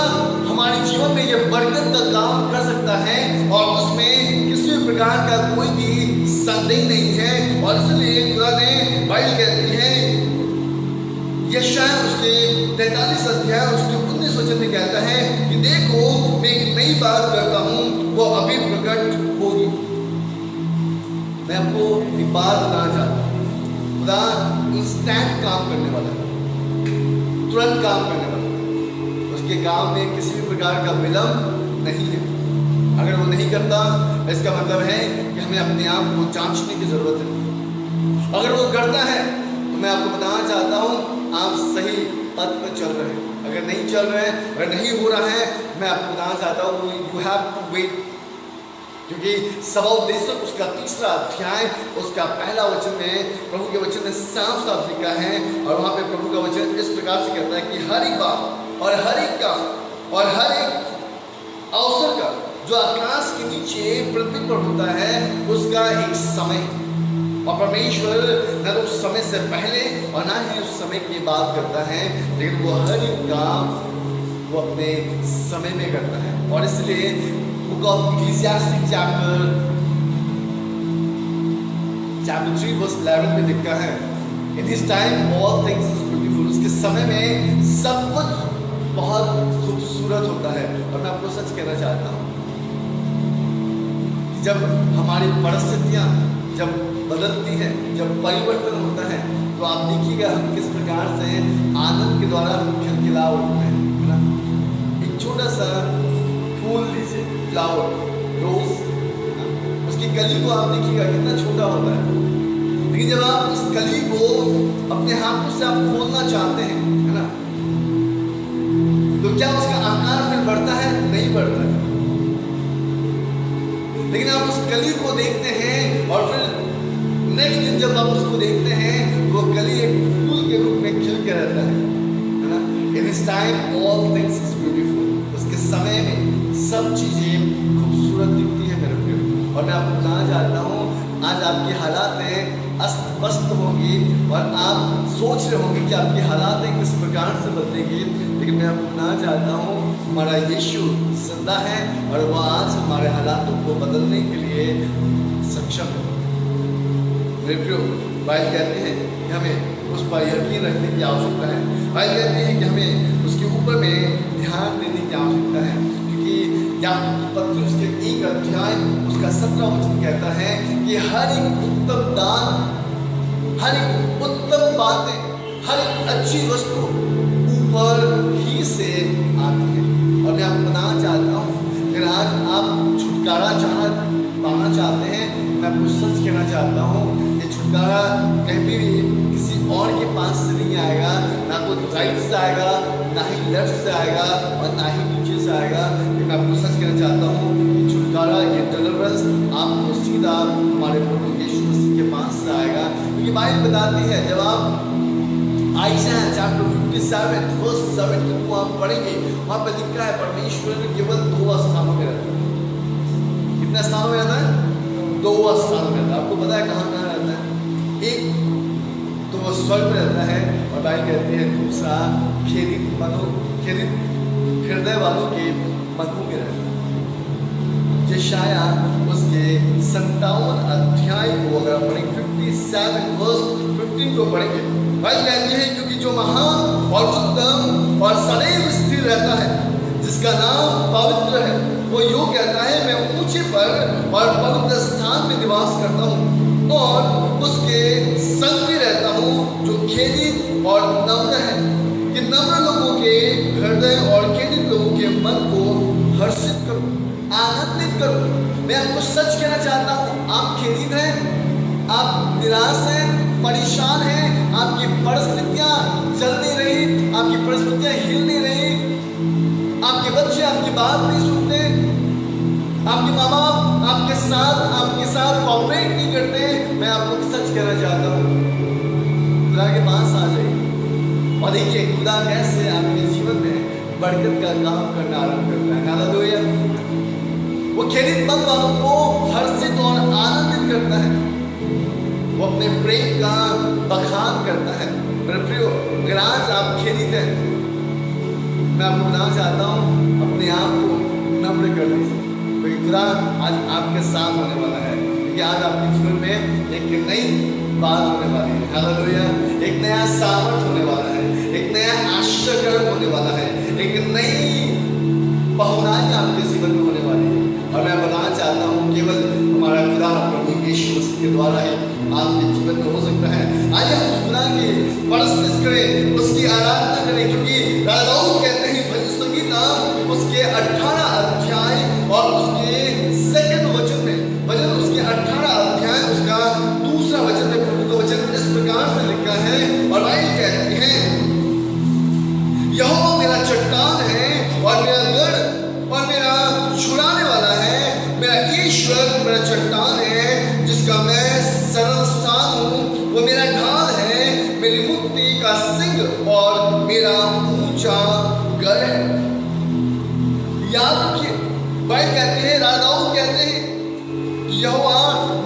हमारे जीवन में यह बरकत का काम कर सकता है और उसमें किसी भी प्रकार का कोई भी संदेह नहीं है। और इसलिए खुदा ने बाइबल कहती है, यशायाह उसके 43 अध्याय उसके 19 वचन में कहता है कि देखो मैं एक नई बात करता हूं, वो अभी प्रकट होगी। मैं आपको एक बात बताना चाहता हूं, खुदा इंस्टेंट काम करने वाला है, तुरंत काम करने वाला है। उसके काम में किसी भी प्रकार का विलंब नहीं है। अगर वो नहीं करता, इसका मतलब है कि हमें अपने आप को जांचने की जरूरत है। अगर वो करता है तो मैं आपको बताना चाहता हूं, आप सही पथ पर चल रहे हैं। अगर नहीं चल रहे हैं, अगर नहीं हो रहा है, मैं आपको बताना चाहता हूं, यू हैव टू वेट। क्योंकि सभाउपदेशक उसका 3रा अध्याय उसका पहला वचन में प्रभु के वचन में साफ साफ लिखा है। और वहां पे प्रभु का वचन इस प्रकार से कहता है कि हर एक बात और हर एक काम और हर एक अवसर का जो आकाश के नीचे पृथ्वी पर होता है, उसका एक समय है। और परमेश्वर न तो उस समय से पहले और ना ही उस समय की बात करता है, लेकिन वो हर एक काम वो अपने समय में करता है। और इसलिए बुक ऑफ इक्लेसियास्टिक्स चैप्टर 3 वर्स 11 में लिखा है, in his time all things is beautiful. उसके समय में सब कुछ बहुत खूबसूरत होता है। और मैं आपको सच कहना चाहता हूँ, जब हमारी परिस्थितियां जब बदलती है, जब परिवर्तन होता है, तो आप देखिएगा हम किस प्रकार से आनंद के द्वारा खिलखिला उठते हैं, है ना? एक छोटा सा फूल लीजिए, फ्लावर, रोज, उसकी कली को आप देखिएगा कितना छोटा होता है, लेकिन जब आप उस कली को अपने हाथों से आप खोलना चाहते हैं, है ना, तो क्या उसका आकार फिर बढ़ता है? नहीं बढ़ता है। लेकिन आप उस कली को देखते हैं और फिर नेक्स्ट दिन जब आप उसको देखते हैं, वो कली एक फूल के रूप में खिल के रहता है ना? In his time all things is beautiful. उसके समय में सब चीजें खूबसूरत दिखती है मेरे प्रिय। और मैं आपको बताना चाहता हूँ, आज आपकी हालातें अस्त व्यस्त होंगी और आप सोच रहे होंगे कि आपकी हालातें किस प्रकार से बदलेगी, लेकिन मैं आपको बताना चाहता हूँ, हमारा यीशु जिंदा है और वो आज हमारे हालातों को बदलने के लिए सक्षम है। मेरे प्रियो, बाइबल कहते हैं कि हमें उस पर यकीन रखने की आवश्यकता है। बाइबल कहते हैं कि हमें उसके ऊपर में ध्यान देने की आवश्यकता है, क्योंकि याकूब की पत्री उसके 1 अध्याय उसका 17 वचन कहता है कि हर एक उत्तम दान, हर एक उत्तम बातें, हर एक अच्छी वस्तु ऊपर ही से आती है। और मैं आपको बताना चाहता हूँ, अगर आज आप छुटकारा पाना चाहते हैं, मैं आपको सच कहना चाहता हूँ, ये छुटकारा कहीं भी किसी और के पास से नहीं आएगा, ना तो राइट से आएगा, ना ही लेफ्ट से आएगा और ना ही नीचे से आएगा। लेकिन मैं आपको सच कहना चाहता हूँ, ये छुटकारा, ये डिलीवरेंस आपको सीधा हमारे प्रभु यीशु मसीह के पास से आएगा। क्योंकि बाइबल बताती है, जब आप आइसाया चैप्टर 57 वर्स 7 को आप पढ़ेंगे, वहां पर लिखा है परमेश्वर केवल 2 स्थानों में रहता है। कितने स्थानों में रहता है? 2 स्थानों में रहता है। आपको पता है कहाँ कहाँ रहता है? एक तो वो स्वर्ग में रहता है, और बाइबल कहती है दूसरा खेदित हृदय वालों के मधु में रहता है। यशायाह उसके 57 अध्याय को अगर आप पढ़ेंगे 57 वर्स 15 को पढ़ेंगे, भाई कहती है क्योंकि जो महान और उत्तम और सदैव स्थिर रहता है, जिसका नाम पवित्र है, वो यूं कहता है मैं ऊंचे पर और पवित्र स्थान में निवास करता हूँ और उसके संग में रहता हूँ जो खेदित और नम्र है, कि नम्र लोगों के हृदय और खेदित लोगों के मन को हर्षित करूं, आनंदित करूं। मैं आपको सच कहना चाहता हूं, आप खेदित हैं, आप निराश हैं, परेशान हैं, आपकी परिस्थितियां चल नहीं रही, आपकी परिस्थितियां हिल नहीं रही, आपके बच्चे आपकी बात नहीं सुनते, आपके माँ बाप आपके साथ कॉपरेट नहीं करते। मैं आपको सच कहना चाहता हूँ, खुदा के पास आ जाइए और देखिए खुदा कैसे आपके जीवन में बरकत का काम करना आरंभ करता है। हालेलुया। वो खेदित मन वालों को हर्षित और आनंदित करता है, वो अपने प्रेम का बखान करता है। मेरे प्रियो, अगर आज आप खेदित हैं, मैं आपको बताना चाहता हूँ अपने आप को नम्र कर दीजिए, क्योंकि खुदा आज आपके साथ होने वाला है, क्योंकि आज आपके जीवन में एक नई बात होने वाली है। हालेलुया। एक नया सामर्थ होने वाला है, एक नया आश्चर्य होने वाला है, एक नई बहुनाई आपके जीवन में होने वाली है। और मैं बताना चाहता हूँ केवल हमारा खुदा प्रभु यीशु मसीह के द्वारा ही आपके जीवन में हो सकता है। आइए हम उस खुदा की परस्तिश करें, उसकी आराधना करें, क्योंकि दाऊद कहते हैं भजन संगीता उसके 18 अध्याय और उसके सेकंड वचन में, भजन उसके 18 अध्याय उसका दूसरा वचन में प्रभु का वचन इस प्रकार से लिखा है और बाइबल कहती है, यहोवा मेरा चट्टान है और मेरा गढ़ और मेरा छुड़ाने वाला है, मेरा ईश्वर मेरा चट्टान है जिसका मैं सरल स्थान हूँ, वो मेरा ढाल है, मेरी मुक्ति का सिंह और मेरा ऊंचा गढ़ है। याद रखिए, बाइबल कहते हैं, दाऊद कहते हैं यहोवा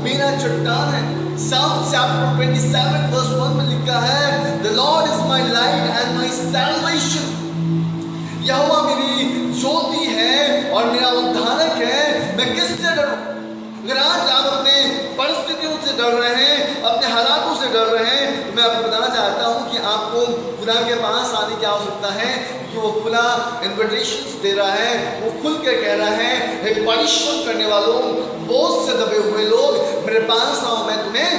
मेरा चट्टान है। Psalm chapter 27 verse 1 में लिखा है, The Lord is my light and my salvation। यहोवा मेरी ज्योति है और मेरा उद्धारक है, मैं किससे डरूं? अगर आज आप अपने परिस्थितियों से डर रहे हैं, अपने हालातों से डर रहे हैं, तो मैं आपको बताना चाहता हूं कि आपको खुदा के पास आने की आवश्यकता है, कि वो खुला इन्विटेशंस दे रहा है, वो खुल के कह रहा है, हे परिश्रम करने वालों, बोझ से दबे हुए लोग, मेरे पास आओ, मैं तुम्हें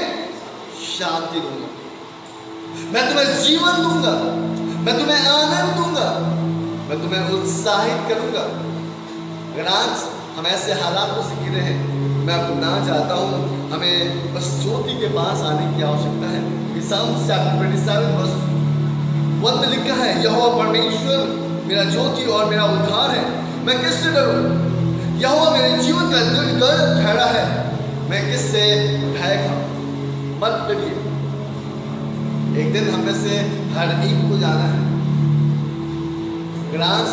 शांति दूंगा, मैं तुम्हें जीवन दूंगा, मैं तुम्हें आनंद दूंगा, मैं तुम्हें उत्साहित करूंगा। अगर आज हम ऐसे हालातों से घिरे हैं, मैं आपको बताना चाहता हूँ हमें बस ज्योति के पास आने की आवश्यकता है। Psalm chapter 27 verse 1 में लिखा है, यहोवा परमेश्वर मेरा ज्योति और मेरा उद्धार है, मैं किससे डरूं? यहोवा मेरे जीवन का गढ़ ठहरा है, मैं किससे भय खाऊं? मत डरिए, एक दिन हम में से हर एक को जाना है। अगर आज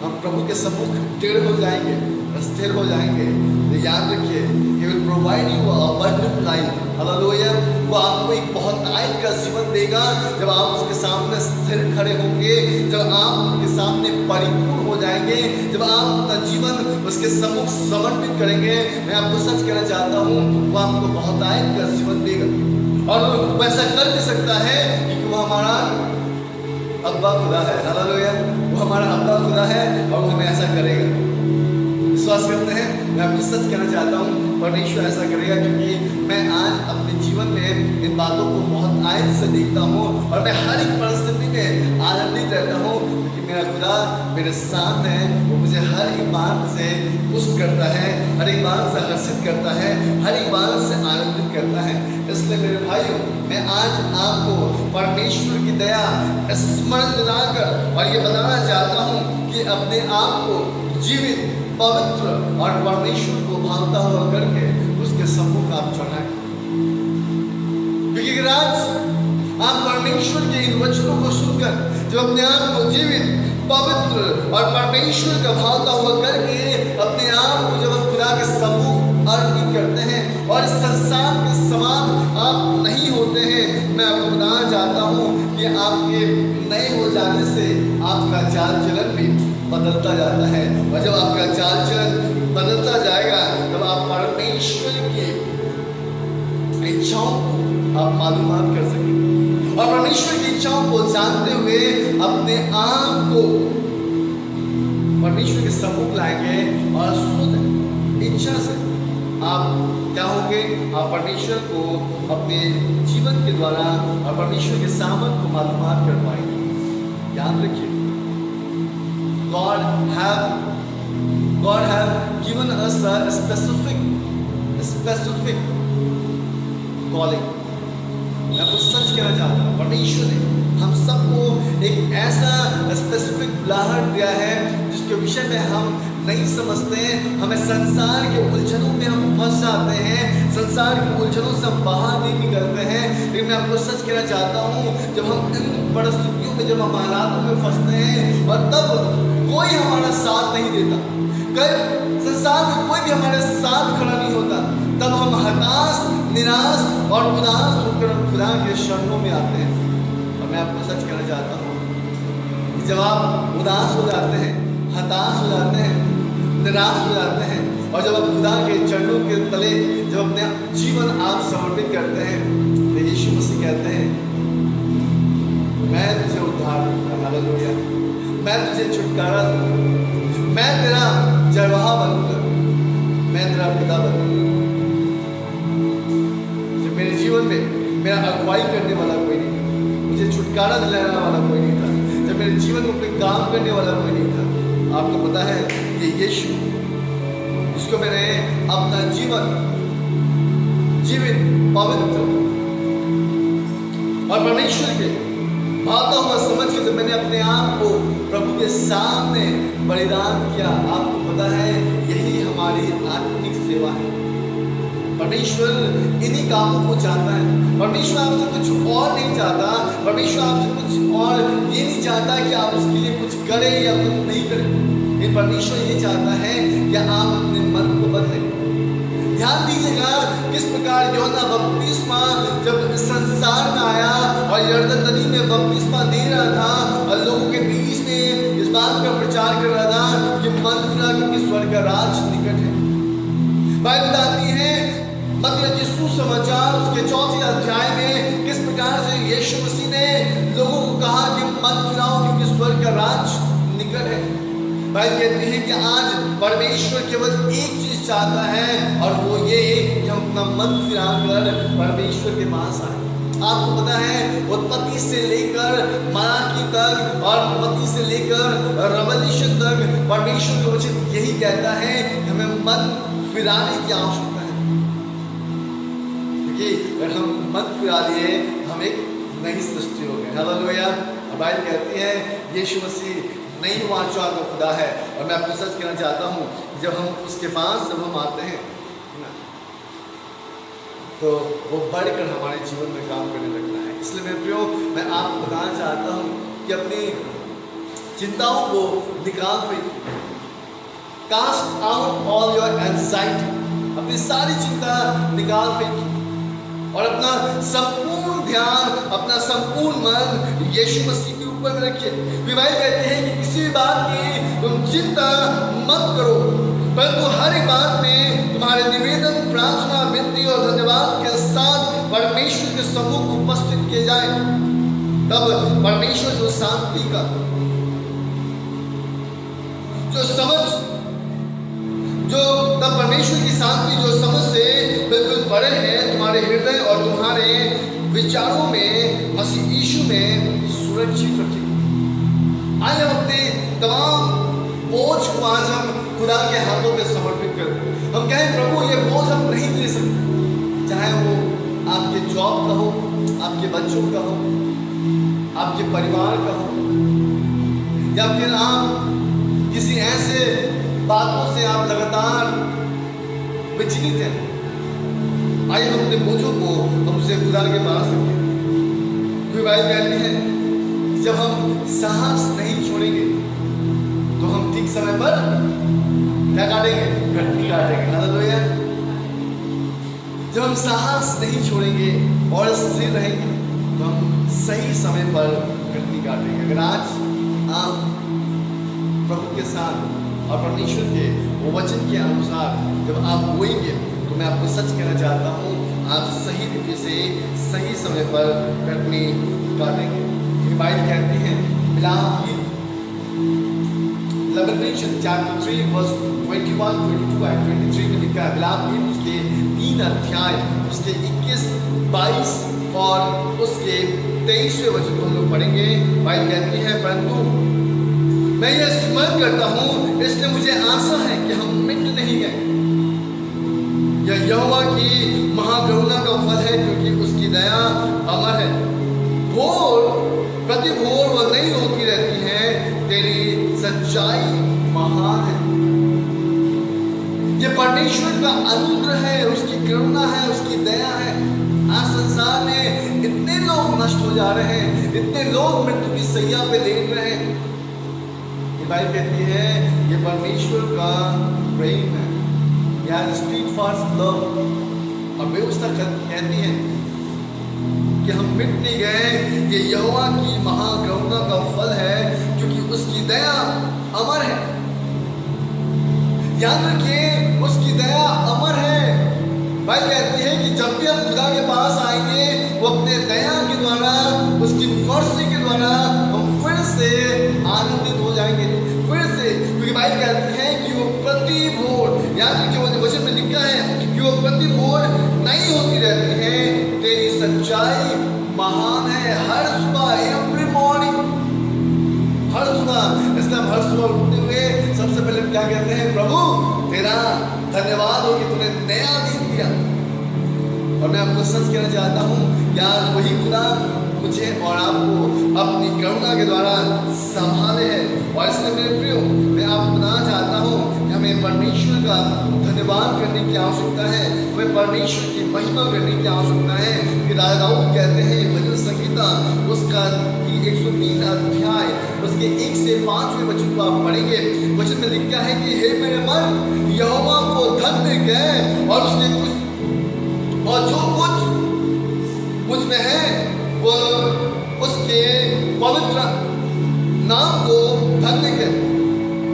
हम प्रभु के सम्मुख टेढ़ हो जाएंगे, स्थिर हो जाएंगे, तो याद रखिए, He will provide you a abundant life। Hallelujah. वो आपको एक बहुत आयत का जीवन देगा जब आप उसके सामने स्थिर खड़े होंगे, जब आप उसके सामने परिपूर्ण हो जाएंगे, जब आप अपना जीवन उसके सम्मुख समर्पित करेंगे। मैं आपको सच कहना चाहता हूँ, वो आपको बहुत आयत का जीवन देगा और वो ऐसा कर भी सकता है क्योंकि वो हमारा अब्बा खुदा है। हालेलुया। वो हमारा अब्बा खुदा है और वो हमें ऐसा करेगा। विश्वास करते हैं? मैं आपको सच कहना चाहता हूँ, परमेश्वर ऐसा करेगा, क्योंकि मैं आज अपने जीवन में इन बातों को बहुत आयत से देखता हूँ और मैं हर एक परिस्थिति में आनंदित रहता हूँ, क्योंकि मेरा खुदा मेरे साथ है। वो मुझे हर एक बात से खुश करता है, हर एक बात से हर्षित करता है, हर एक बात से आनंदित करता है। इसलिए मेरे भाइयों, मैं आज आपको परमेश्वर की दया स्मरण दिलाकर और ये बताना चाहता हूँ कि अपने आप को जीवित, पवित्र और परमेश्वर को भावता हुआ करके उसके सम्मुख आप चढ़ाएं। क्योंकि आज आप परमेश्वर के इन वचनों को सुनकर जब अपने आप को जीवित, पवित्र और परमेश्वर का भावता हुआ करके अपने आप को जब खुदा के सम्मुख अर्पित करते हैं और इस संसार के समान आप नहीं होते हैं, मैं आपको बताना चाहता हूँ कि आपके नए हो जाने से आपका चाल चलन भी बदलता जाता है। और जब आपका चाल चलन बदलता जाएगा तब आप परमेश्वर की इच्छाओं को आप मालूमात कर सकेंगे और परमेश्वर की इच्छाओं को जानते हुए अपने आप को परमेश्वर के सम्मुख लाएंगे और शुद्ध इच्छा से आप क्या होंगे, आप परमेश्वर को अपने जीवन के द्वारा और परमेश्वर के सामर्थ को मालूमात कर पाएंगे। याद रखिए, God have given us a specific calling। मैं आपको सच कहना चाहता हूँ, परमेश्वर ने हम सबको एक ऐसा स्पेसिफिक बुलाहट दिया है जिसके विषय में हम नहीं समझते हैं। हमें संसार के उलझनों में हम फंस जाते हैं, संसार के उलझनों से हम बाहर नहीं निकलते हैं। लेकिन मैं आपको सच कहना चाहता हूँ, जब हम इन परिस्थितियों में, जब हम हालातों में फंसते हैं और तब कोई हमारा साथ नहीं देता, कल संसार में कोई भी हमारे साथ खड़ा नहीं होता, तब हम हताश, निराश और उदास होकर खुदा के शरणों में आते हैं। और मैं आपको सच कहना चाहता हूँ, जब आप उदास हो जाते हैं, हताश हो जाते हैं, निराश हो जाते हैं और जब आप खुदा के चरणों के तले जब अपने जीवन आप समर्पित करते हैं तो यीशु मसीह कहते हैं, मैं तुझे उद्धार दूंगा, हालेलुया, मैं तुझे छुटकारा दूंगा, मैं तेरा चरवाहा बनूंगा, मैं तेरा पिता बनूंगा। जब मेरे जीवन में मेरा अगुवाई करने वाला कोई नहीं था, मुझे छुटकारा दिलाने वाला कोई नहीं था, जब मेरे जीवन में कोई काम करने वाला कोई नहीं था, आपको पता है कि यीशु जिसको मैंने अपना जीवन जीवित, पवित्र और परमेश्वर के भाता हुआ समझ के जब मैंने अपने आप को प्रभु के सामने बलिदान किया, आपको पता है यही हमारी आत्मिक सेवा है। परमेश्वर इन्हीं कामों को चाहता है। परमेश्वर आपसे कुछ और नहीं चाहता, परमेश्वर आपसे कुछ और ये नहीं चाहता कि आप उसके लिए कुछ करें या कुछ नहीं करें, लेकिन परमेश्वर ये चाहता है कि आप अपने मन को बदलें। ध्यान दीजिएगा किस प्रकार यूहन्ना बपतिस्मा जब संसार में आया और यरदन नदी में बपतिस्मा दे रहा था और लोगों के बीच में इस बात का प्रचार कर रहा था कि मन फिरा क्योंकि स्वर्ग का राज निकट है। बाइबल बताती है मत्ती सुसमाचार उसके 4 अध्याय में किस प्रकार से यीशु मसीह ने लोगों को कहा कि मन फिराओ क्योंकि स्वर्ग का राज निकट है। बाइबल कहती है कि आज परमेश्वर केवल एक चीज चाहता है और वो ये कि हम अपना मन फिराकर परमेश्वर के पास आए। आपको पता है उत्पत्ति से लेकर मलाकी तक और उत्पत्ति से लेकर रेवल्यूशन तक परमेश्वर का वचन यही कहता है कि हमें मन फिराने की आवश्यकता है, क्योंकि अगर हम मन फिरा लिए हम एक नई सृष्टि हो गए। हालेलुया। बाइबल कहती है यीशु मसीह नई वाचा का खुदा है। और मैं आपको सच कहना चाहता हूँ, जब हम उसके पास जब हम आते हैं तो वो बढ़कर हमारे जीवन में काम करने लगता है। इसलिए मेरे प्रियो, मैं आपको बताना चाहता हूँ कि अपनी चिंताओं को निकाल फेंकिए। Cast out all your anxiety, अपनी सारी चिंता निकाल फेंकिए और अपना संपूर्ण ध्यान, अपना संपूर्ण मन यीशु मसीह के ऊपर में रखिए। बाइबल कहते हैं कि किसी भी बात की तुम चिंता मत करो, परंतु हर एक बात में तुम्हारे निवेदन, प्रार्थना, विनती और धन्यवाद के साथ परमेश्वर के सम्मुख उपस्थित किए जाए। तब परमेश्वर जो शांति का जो समझ, जो तब परमेश्वर की शांति जो समझ से बिल्कुल बड़े हैं तुम्हारे हृदय और तुम्हारे विचारों में मसीह यीशु में सुरक्षित रखें। आज हम अपने तमाम बोझ को आज हम खुदा के हाथों में समर्पित करें। हम कहें प्रभु ये बोझ हम नहीं दे सकते, चाहे वो आपके जॉब का हो, आपके बच्चों का हो, आपके परिवार का हो, या फिर आप किसी ऐसे बातों से आप लगातार विचलित हैं। आइए हम अपने बोझों को हमसे खुदा के पास रखें। बाइबल कहती है जब हम साहस नहीं छोड़ेंगे तो हम ठीक समय पर क्या काटेंगे? घंटी काटेंगे। हालेलुया। जब हम साहस नहीं छोड़ेंगे और स्थिर रहेंगे तो हम सही समय पर घंटी काटेंगे। अगर आज आप प्रभु के साथ और परमेश्वर के वो वचन के अनुसार जब आप बोएंगे तो मैं आपको सच कहना चाहता हूँ, आप सही तरीके से सही समय पर कटनी काटेंगे। बाइबल कहती है मिलाप की Lamentation chapter 3 verse 21, 22 and 23 में लिखा है, मिलाप की उसके 3 अध्याय उसके 21, 22 और उसके 23वें वचन को हम लोग पढ़ेंगे। बाइबल कहती है, परंतु मैं यह स्मरण करता हूँ, इसलिए मुझे आशा है कि हम मिट नहीं गए। यह यहोवा की महाकरुणा का फल है, क्योंकि उसकी दया अमर है। भोर प्रति भोर वह नई होती रहती है, तेरी सच्चाई महान है। ये परमेश्वर का अनुग्रह है, उसकी करुणा है, उसकी दया है। आज संसार में इतने लोग नष्ट हो जा रहे हैं, इतने लोग मृत्यु की सैया पे लेट रहे हैं। ये बाइबल कहती है ये परमेश्वर का प्रेम है, यार स्पीड फास्ट लव। और व्यवस्था कहती है कि हम मिट नहीं गए, ये यहोवा की महाकरुणा का फल है, क्योंकि उसकी दया अमर है। याद रखिए, उसकी दया अमर है। बाइबल कहती है कि जब भी हम खुदा के पास आएंगे, वो अपने दया के द्वारा, उसकी मर्सी के द्वारा हम फिर से आनंदित हो जाएंगे, फिर से। क्योंकि बाइबल कहती है कि वो प्रति भोर, याद रखिए वो वचन में लिखा है कि वो प्रति भोर नई होती रहती है, तेरी सच्चाई महान है। हर सुबह, एवरी मॉर्निंग, हर सुबह, इसलिए हम हर सुबह उठते हुए सबसे पहले क्या कहते हैं, प्रभु तेरा धन्यवाद हो कि तूने नया दिन दिया। और मैं आपको सच कहना चाहता हूँ, यार वही खुदा मुझे और आपको अपनी करुणा के द्वारा संभाले है। और इसलिए मेरे प्रियो, मैं आपको बताना चाहता हूँ कि हमें परमेश्वर का धन्यवाद करने की आवश्यकता है, हमें परमेश्वर की महिमा करने की आवश्यकता है। कि राजा दाऊद कहते हैं भजन संहिता उसका 103 अध्याय उसके 1 से 5वें वचन को आप पढ़ेंगे। वचन में लिखा है कि हे मेरे मन, यहोवा को धन्य कह और उसके कुछ और जो कुछ मुझ में है वो उसके पवित्र नाम को धन्य कह।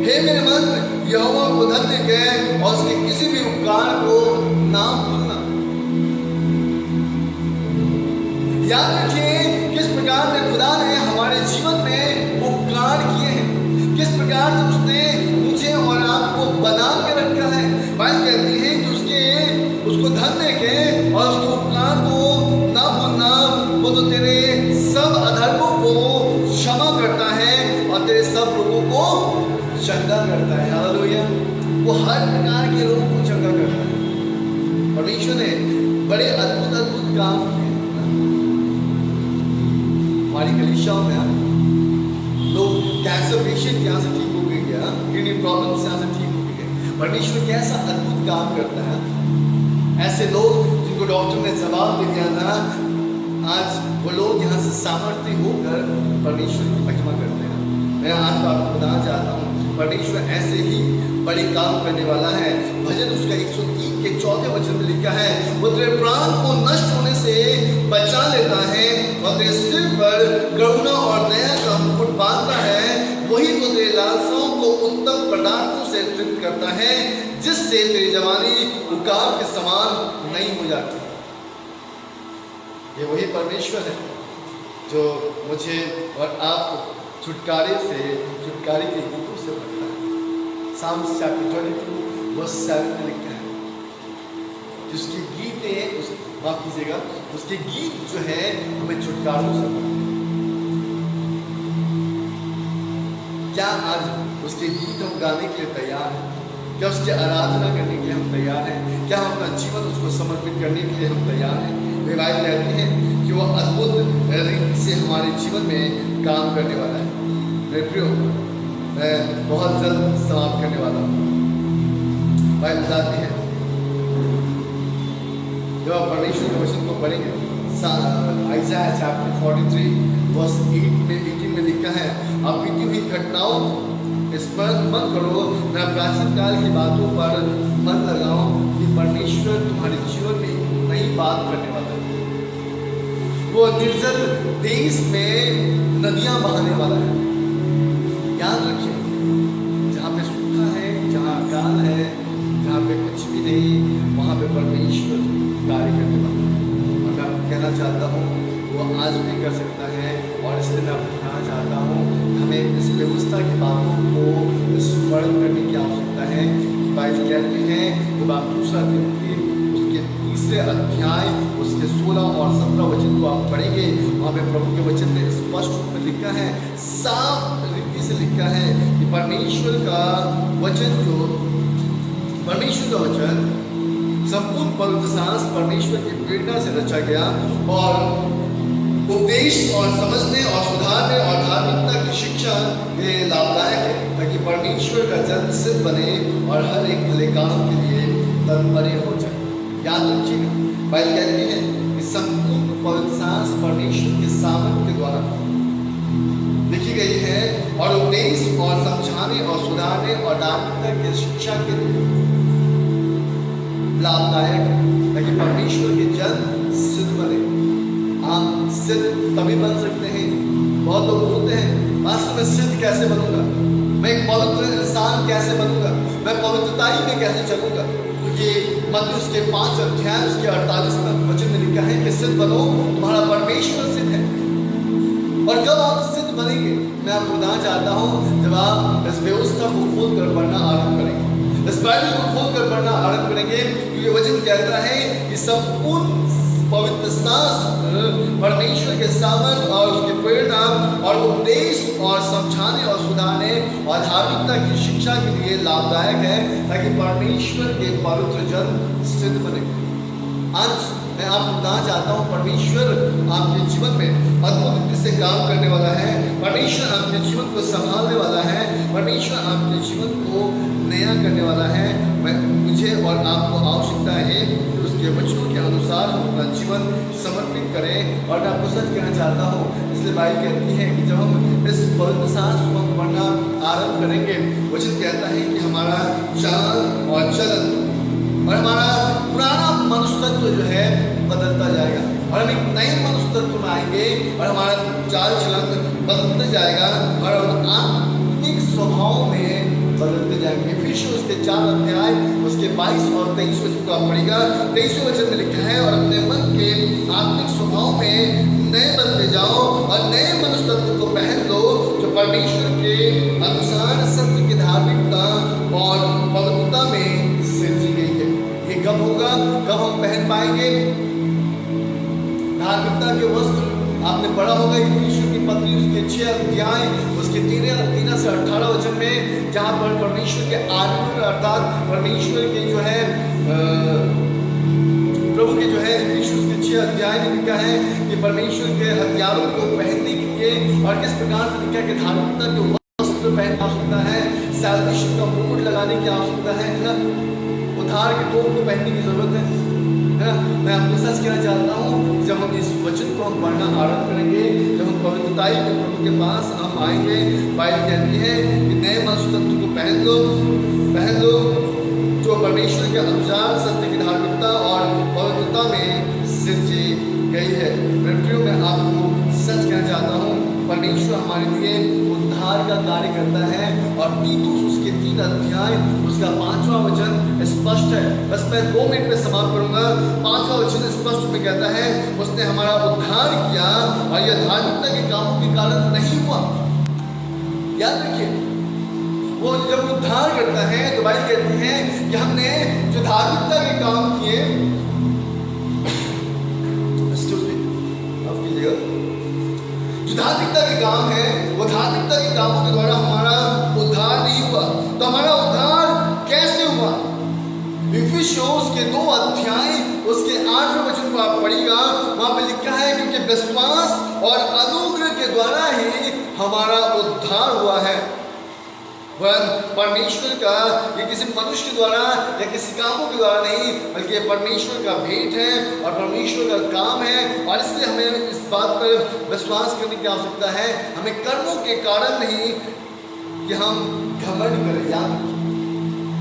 हे मेरे मन, यहोवा को धन्य कह और उसके किसी भी उपकार को नाम भूलना। याद रखिए किस प्रकार से खुदा ने हमारे जीवन में उपकार किए हैं, किस प्रकार से उसने मुझे और आपको बना के रखा है। बाइबल कहती है कि उसको धन्य कह और उसके उपकार को ना भूलना। वो तो तेरे सब अधर्मों को क्षमा करता है और तेरे सब रोगों को चंगा करता है। हालेलुया। वो हर प्रकार के रोगों को चंगा करता है। परमेश्वर ने बड़े अद्भुत अद्भुत काम किए हमारी कलीसियाओं में। लोग कैंसर पेशेंट यहाँ से ठीक हो गया, किडनी प्रॉब्लम से यहाँ से ठीक हो गए। परमेश्वर कैसा अद्भुत काम करता है। ऐसे लोग जिनको डॉक्टर ने जवाब दे दिया था, आज वो लोग यहाँ से सामर्थ्य होकर परमेश्वर की महिमा करते हैं। मैं आज आपको बताना चाहता हूँ, परमेश्वर ऐसे ही बड़े काम करने वाला है। भजन उसका 103 के 4 वचन में लिखा है, वो तेरे प्राण को नष्ट होने से बचा लेता है और तेरे सिर पर करुणा और दया का मुकुट बांधता है। वही तो तेरे लालसाओं को उत्तम पदार्थों से तृप्त करता है, जिससे तेरी जवानी उकाब के समान नहीं हो जाती। ये वही परमेश्वर है जो मुझे और आपको छुटकारे के गीतों से भरता है। Psalms chapter 22 verse 7 में लिखा है, जिसके गीत है माफ कीजिएगा, उसके गीत जो है हमें छुटकारों से भरते हैं। क्या आज उसके गीत हम गाने के लिए तैयार हैं? क्या उसकी आराधना करने के लिए हम तैयार हैं? क्या हम अपना जीवन उसको समर्पित करने के लिए हम तैयार हैं? बाइबल कहती है कि वो अद्भुत रीति से हमारे जीवन में काम करने वाला है। मेरे प्रियो, मैं बहुत जल्द समाप्त करने वाला हूँ। बाइबल बताती है, जब आप परमेश्वर के वचन को पढ़ेंगे, आइज़ाया चैप्टर 43 वर्स 18 में लिखा है, आप बीती हुई घटनाओं स्मरण मत करो, मैं प्राचीन काल की बातों पर मन लगाओ कि परमेश्वर तुम्हारे जीवन में नई बात करने वाला है। वो निर्जल देश में नदियां बहाने वाला है। याद रखिए, कर सकता है। और इसलिए मैं आपको कहना चाहता हूँ, हमें इस व्यवस्था की बातों को स्मरण करने की आवश्यकता है। बाइबल कहती है जब आप दूसरा तिमोथी उसके 3 अध्याय उसके 16 और 17 वचन को आप पढ़ेंगे, वहाँ पे प्रभु के वचन में स्पष्ट रूप में लिखा है, साफ रीति से लिखा है कि परमेश्वर का वचन संपूर्ण पवित्र शास्त्र परमेश्वर की प्रेरणा से रचा गया और उपदेश और समझने और सुधारने और धार्मिकता की शिक्षा के लाभदायक है, ताकि परमेश्वर का जन सिद्ध बने और हर एक भले काम के लिए तत्पर हो जाए। याद रखिएगा, बाइबल कहती है कि संपूर्ण पवित्र शास्त्र परमेश्वर के सामर्थ के द्वारा लिखी गई है और उपदेश और समझाने और सुधारने और धार्मिकता की शिक्षा के लिए लाभदायक है, ताकि परमेश्वर के जन सिद्ध बने। आप सिद्ध तभी बन सकते हैं। बहुत लोग बोलते हैं, वास्तव में सिद्ध कैसे बनूंगा, मैं एक पवित्र इंसान कैसे बनूंगा, मैं पवित्रताई में कैसे चलूंगा, क्योंकि मत्ती उसके 5 अध्याय उसके 48 वचन में लिखा है कि सिद्ध बनो, तुम्हारा परमेश्वर सिद्ध है। और जब आप सिद्ध बनेंगे, मैं आपको बताना चाहता हूँ, जब आप इस व्यवस्था को खोल कर पढ़ना आरंभ करेंगे, इस बाइबल को खोल कर पढ़ना आरंभ करेंगे, क्योंकि वचन कहता है कि संपूर्ण पवित्र शास्त्र परमेश्वर के सामर्थ और उसके प्रेरणा और उपदेश और समझाने और सुधारने और धार्मिकता की शिक्षा के लिए लाभदायक है, ताकि परमेश्वर के पवित्र जन सिद्ध बने। आज मैं आपको बताना चाहता हूँ, परमेश्वर आपके जीवन में अद्भुत रीति से काम करने वाला है। परमेश्वर आपके जीवन को संभालने वाला है। परमेश्वर आपके जीवन को नया करने वाला है। मुझे और आपको आवश्यकता है कि उसके वचनों के अनुसार हम अपना जीवन समर्पित करें। और मैं आपको सच कहना चाहता हूँ, इसलिए बाइबल कहती है कि जब हम इस पवित्र शास्त्र को पढ़ना आरंभ करेंगे, वचन कहता है कि हमारा चाल और चलन और हमारा पुराना मनुष्य तत्व जो है बदलता जाएगा और हम एक नए मनुष्य तत्व में आएंगे और हमारा चाल चलन बदलता जाएगा और हम आत्मिक स्वभाव में बदलते जाएंगे। फिर उसके 4 अध्याय उसके 22 और 23 वचन को आप पढ़ेगा। 23वें वचन में लिखा है, और अपने मन के आत्मिक स्वभाव में नए बनते जाओ और नए मनुष्य तत्व को पहन लो, जो परमेश्वर के अनुसार सत्य की धार्मिकता और पवित्रता में सिरजी गई है। ये कब होगा, कब हम पहन पाएंगे धार्मिकता के वस्त्र? आपने पढ़ा होगा यीशु की पत्री उसके 6 अध्याय उसके 13 से 18 वचन में, जहाँ पर परमेश्वर के आत्मा अर्थात परमेश्वर के जो है प्रभु के जो है यीशु के 6 अध्याय में लिखा है कि परमेश्वर के हथियारों को पहनने के लिए और किस प्रकार से लिखा है कि धार्मिकता के वस्त्र पहनने की आवश्यकता है, सैल्वेशन का मुकुट लगाने की आवश्यकता है ना, उद्धार के तोप को पहनने की जरूरत है ना। मैं आपको सच कहना चाहता हूँ, जब हम इस वचन को हम पढ़ना आरंभ करेंगे, जब हम पवित्रताई के प्रभु के पास हम आएंगे, बाइबल कहती है कि नए मनुष्य तत्व को पहन लो जो परमेश्वर के अनुसार सत्य की धार्मिकता और पवित्रता में सिरजी गई है। प्रियो, मैं आपको सच कहना चाहता हूँ, परमेश्वर हमारे लिए उद्धार का कार्य करता है और तीतुस उसके 3 अध्याय उसका 5वां वचन स्पष्ट है। बस मैं 2 मिनट में समाप्त करूंगा। 5वां वचन स्पष्ट में कहता है, उसने हमारा उद्धार किया और यह धार्मिकता के कामों के कारण नहीं हुआ। याद रखिए, वो जब उद्धार करता है तो बाइबल कहती है कि हमने जो धार्मिकता के काम किए, जो धार्मिकता के काम है, वो धार्मिकता के कामों के द्वारा हमारा उद्धार नहीं हुआ। तो हमारा उद्धार कैसे हुआ? इफिसियों के 2 अध्याय उसके 8वें वचन को आप पढ़िएगा, वहां पे लिखा है क्योंकि विश्वास और अनुग्रह के द्वारा ही हमारा उद्धार हुआ है। परमेश्वर का, ये किसी मनुष्य के द्वारा या किसी कामों के द्वारा नहीं, बल्कि परमेश्वर का भेंट है और परमेश्वर का काम है। और इसलिए हमें इस बात पर विश्वास करने की आवश्यकता है, हमें कर्मों के कारण नहीं कि हम घमंड करें। याद,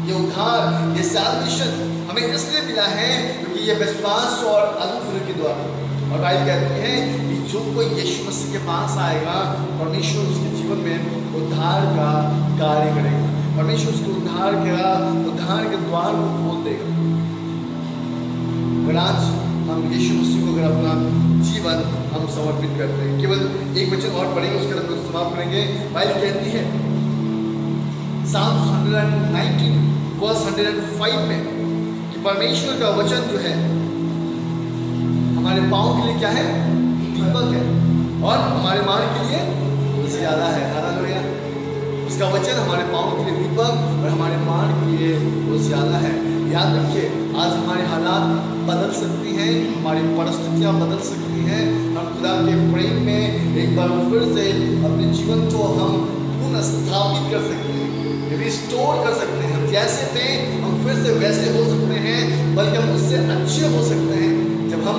ये उद्धार, ये सैल्वेशन हमें इसलिए मिला है क्योंकि ये विश्वास और अनुग्रह के द्वारा। और बाइबल कहती है कि जो कोई यीशु मसीह के पास आएगा, परमेश्वर उसके जीवन में उद्धार का कार्य करेगा। परमेश्वर उसके उद्धार के द्वार को खोल देगा। अगर आज हम यीशु मसीह को अगर अपना जीवन हम समर्पित करते हैं। केवल एक वचन और पढ़ेंगे, उसके बाद हम समाप्त करेंगे। बाइबल कहती है Psalms 119 वर्स 105 में कि परमेश्वर का वचन जो है हमारे पाँव के लिए क्या है? दीपक है, और हमारे मार्ग के लिए उजियाला है। हालेलुया। उसका वचन हमारे पाँव के लिए दीपक और हमारे मार्ग के लिए उजियाला है। याद रखिए, आज हमारे हालात बदल सकती हैं, हमारी परिस्थितियाँ बदल सकती हैं। हम खुदा के प्रेम में एक बार फिर से अपने जीवन को हम पुनः स्थापित कर सकते हैं, रिस्टोर कर सकते हैं। हम जैसे थे हम फिर से वैसे हो सकते हैं, बल्कि हम उससे अच्छे हो सकते हैं जब हम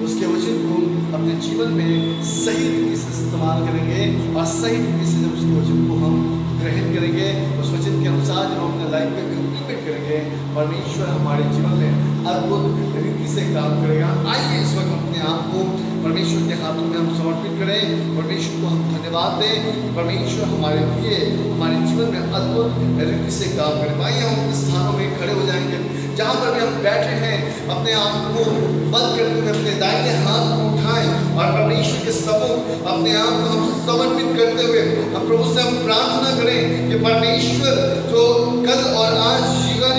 उसके वचन को अपने जीवन में सही तरीके से इस्तेमाल करेंगे और सही तरीके से जब उसके वचन को हम ग्रहण करेंगे, उस वचन के अनुसार जब हम अपने लाइफ में इम्प्लीमेंट करेंगे, परमेश्वर हमारे जीवन में अद्भुत रीति से काम करेगा। आइए इस वक्त अपने आप को परमेश्वर के हाथों में हम समर्पित करें, परमेश्वर को हम धन्यवाद दें। परमेश्वर हमारे लिए हमारे जीवन में अद्भुत रीति से काम करें। आइए हम इस स्थानों में खड़े हो जाएंगे जहाँ पर भी हम बैठे हैं। अपने आप को बंद करते हुए अपने दाहिने हाथ को उठाएं और परमेश्वर के सम्मुख अपने आप को हम समर्पित करते हुए हम प्रभु से हम प्रार्थना करें कि परमेश्वर जो कल और आज जीवन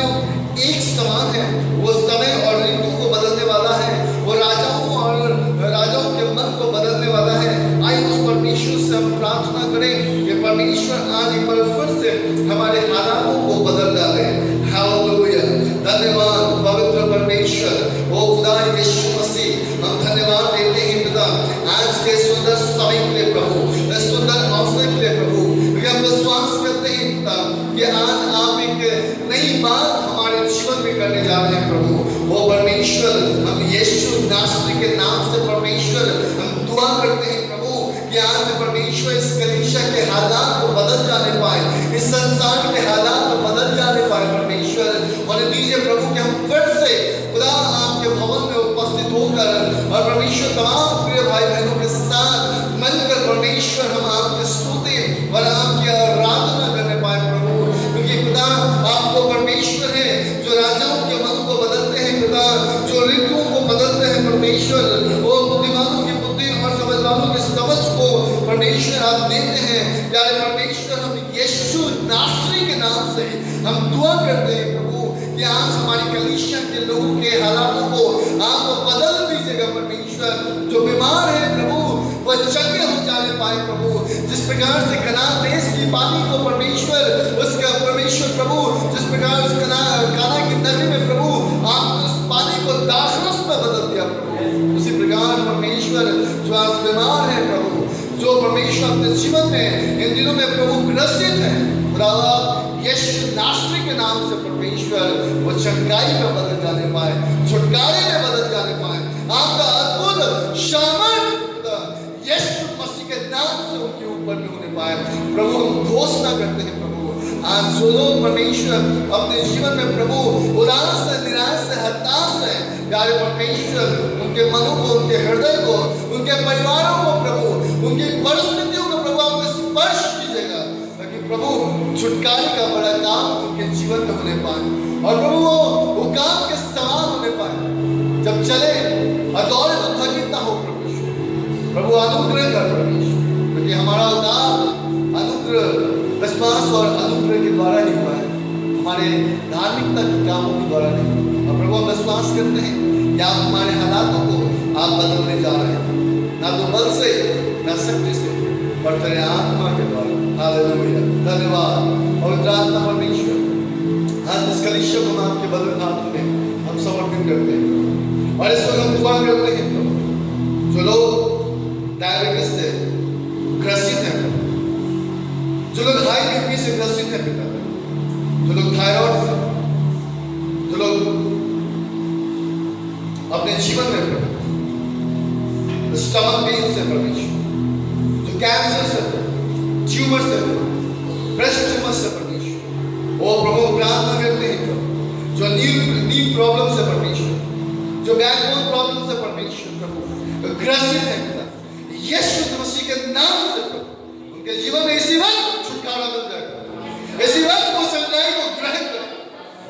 एक समान है, वो समय और ऋतु को बदलने वाला है, वो राजाओं के मन को बदलने वाला है। आइए उस परमेश्वर से हम प्रार्थना करें कि परमेश्वर आज एक बार फिर से हमारे हालातों को बदल डाले। हालेलुया। धन्यवाद पवित्र परमेश्वर, ओ खुदा यीशु मसीह, हम धन्यवाद देते हैं पिता आज के सुंदर समय के लिए प्रभु, इस सुंदर अवसर के लिए प्रभु, क्योंकि हम विश्वास करते हैं पिता कि आज आप एक नई बात हमारे जीवन में करने जा रहे हैं प्रभु। ओ परमेश्वर, हम यीशु नासरी के नाम से परमेश्वर हम दुआ करते हैं प्रभु कि आज परमेश्वर इस कलीसिया के हालात को बदल जाने पाए, इस संसार के हालात को बदल जाने पाए परमेश्वर। और दीजिए प्रभु कि हम फिर से खुदा आपके भवन में उपस्थित होकर और परमेश्वर तमाम प्रिय भाई बहनों के साथ मिलकर परमेश्वर हम आपकी स्तुति और आपकी आराधना करने पाए प्रभु, क्योंकि खुदा आपको परमेश्वर है जो राजाओं के मन को बदलते हैं खुदा, जो ऋतुओं को बदलते हैं परमेश्वर, वो बुद्धिमानों की बुद्धि और समझदारों की समझ को परमेश्वर आप देते हैं। प्यारे परमेश्वर, हम यीशु नासरी के नाम से हम दुआ करते हैं प्रभु कि आज हमारी कलीसिया के लोगों के हालातों को आप बदल दीजिएगा परमेश्वर। जो बीमार है प्रभु वह चंगे हो जाने पाए प्रभु। जिस प्रकार से कनान देश की पानी को परमेश्वर उसका परमेश्वर प्रभु, जिस प्रकार उस काना की नदी में प्रभु आपने उस पानी को दाखरस में बदल दिया प्रभु, उसी प्रकार परमेश्वर जो आज बीमार है प्रभु, जो परमेश्वर अपने जीवन में इन दिनों में प्रभु ग्रसित है, यीशु नासरी के नाम से परमेश्वर वो चंगाई में बदल जाने पाए, छुटकारे में बदल जाने पाए। आपका अद्भुत सामर्थ यीशु मसीह के नाम से उनके ऊपर में होने पाए प्रभु। हम घोषणा करते हैं प्रभु, आज जो लोग परमेश्वर अपने जीवन में प्रभु उदास से, निराश से, हताश है, प्यारे परमेश्वर उनके मनों को, उनके हृदय को, उनके परिवारों को प्रभु, उनकी परिस्थितियों को प्रभु आप स्पर्श कीजिएगा, ताकि प्रभु छुटकारे का बड़ा काम उनके जीवन में होने पाए और प्रभु वो काम के समान होने पाए। जब चले और दौड़े तो थकित ना हो प्रभु अनुग्रह कर परमेश्वर, क्योंकि हमारा उद्धार अनुग्रह विश्वास और अनुग्रह के द्वारा ही हुआ है, हमारे धार्मिकता के कामों के द्वारा नहीं। और प्रभु हम विश्वास करते हैं कि आप हमारे हालातों को आप बदलने जा रहे हैं, ना तो बल से ना शक्ति से, पर तेरे आत्मा के द्वारा। हालेलुया। धन्यवाद और आत्मा परमेश्वर, आज इस कलीसिया को आपके बदल हाथों में हम समर्पित करते हैं और इस वक्त हम दुआ करते हैं प्रभु, जो लोग डायबिटीज से ग्रसित हैं, जो लोग हाई बीपी से ग्रसित हैं पिता, जो लोग थायराइड से, जो लोग अपने जीवन में स्टमक पेन से परमेश्वर, जो कैंसर से, ट्यूमर से, ब्रेस्ट ट्यूमर से परमेश्वर, वो प्रभु प्रार्थना करते हैं प्रभु, जो नी प्रॉब्लम से परमेश्वर, जो बैकबोन प्रॉब्लम से परमेश्वर प्रभु ग्रसित है पिता, यीशु मसीह के नाम से प्रभु उनके जीवन में इसी वक्त छुटकारा मिल जाएगा, इसी वक्त वो सच्चाई को ग्रहण करें।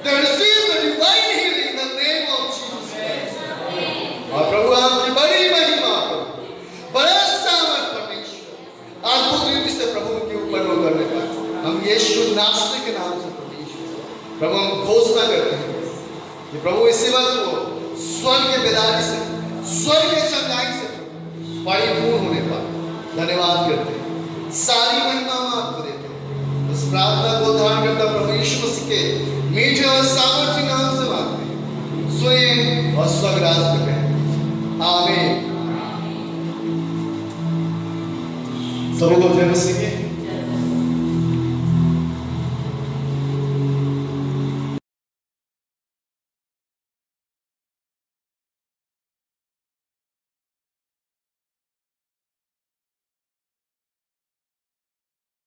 They receive the divine healing in the name of Jesus Christ। और प्रभु आपकी बड़ी महिमा यीशु नासरी के नाम से प्रभु हम घोषणा करते हैं कि प्रभु इसी वक्त को स्वर्ग के बेदारी से, स्वर्ग के चंगाई से परिपूर्ण होने पर धन्यवाद करते हैं, सारी महिमा हम आपको देते हैं। इस प्रार्थना को धारण करता प्रभु यीशु मसीह के मीठे और सामर्थ्य नाम से मांगते हैं, सुनिए और स्वर्ग राज में कहें आमीन। सबको जय मसीह की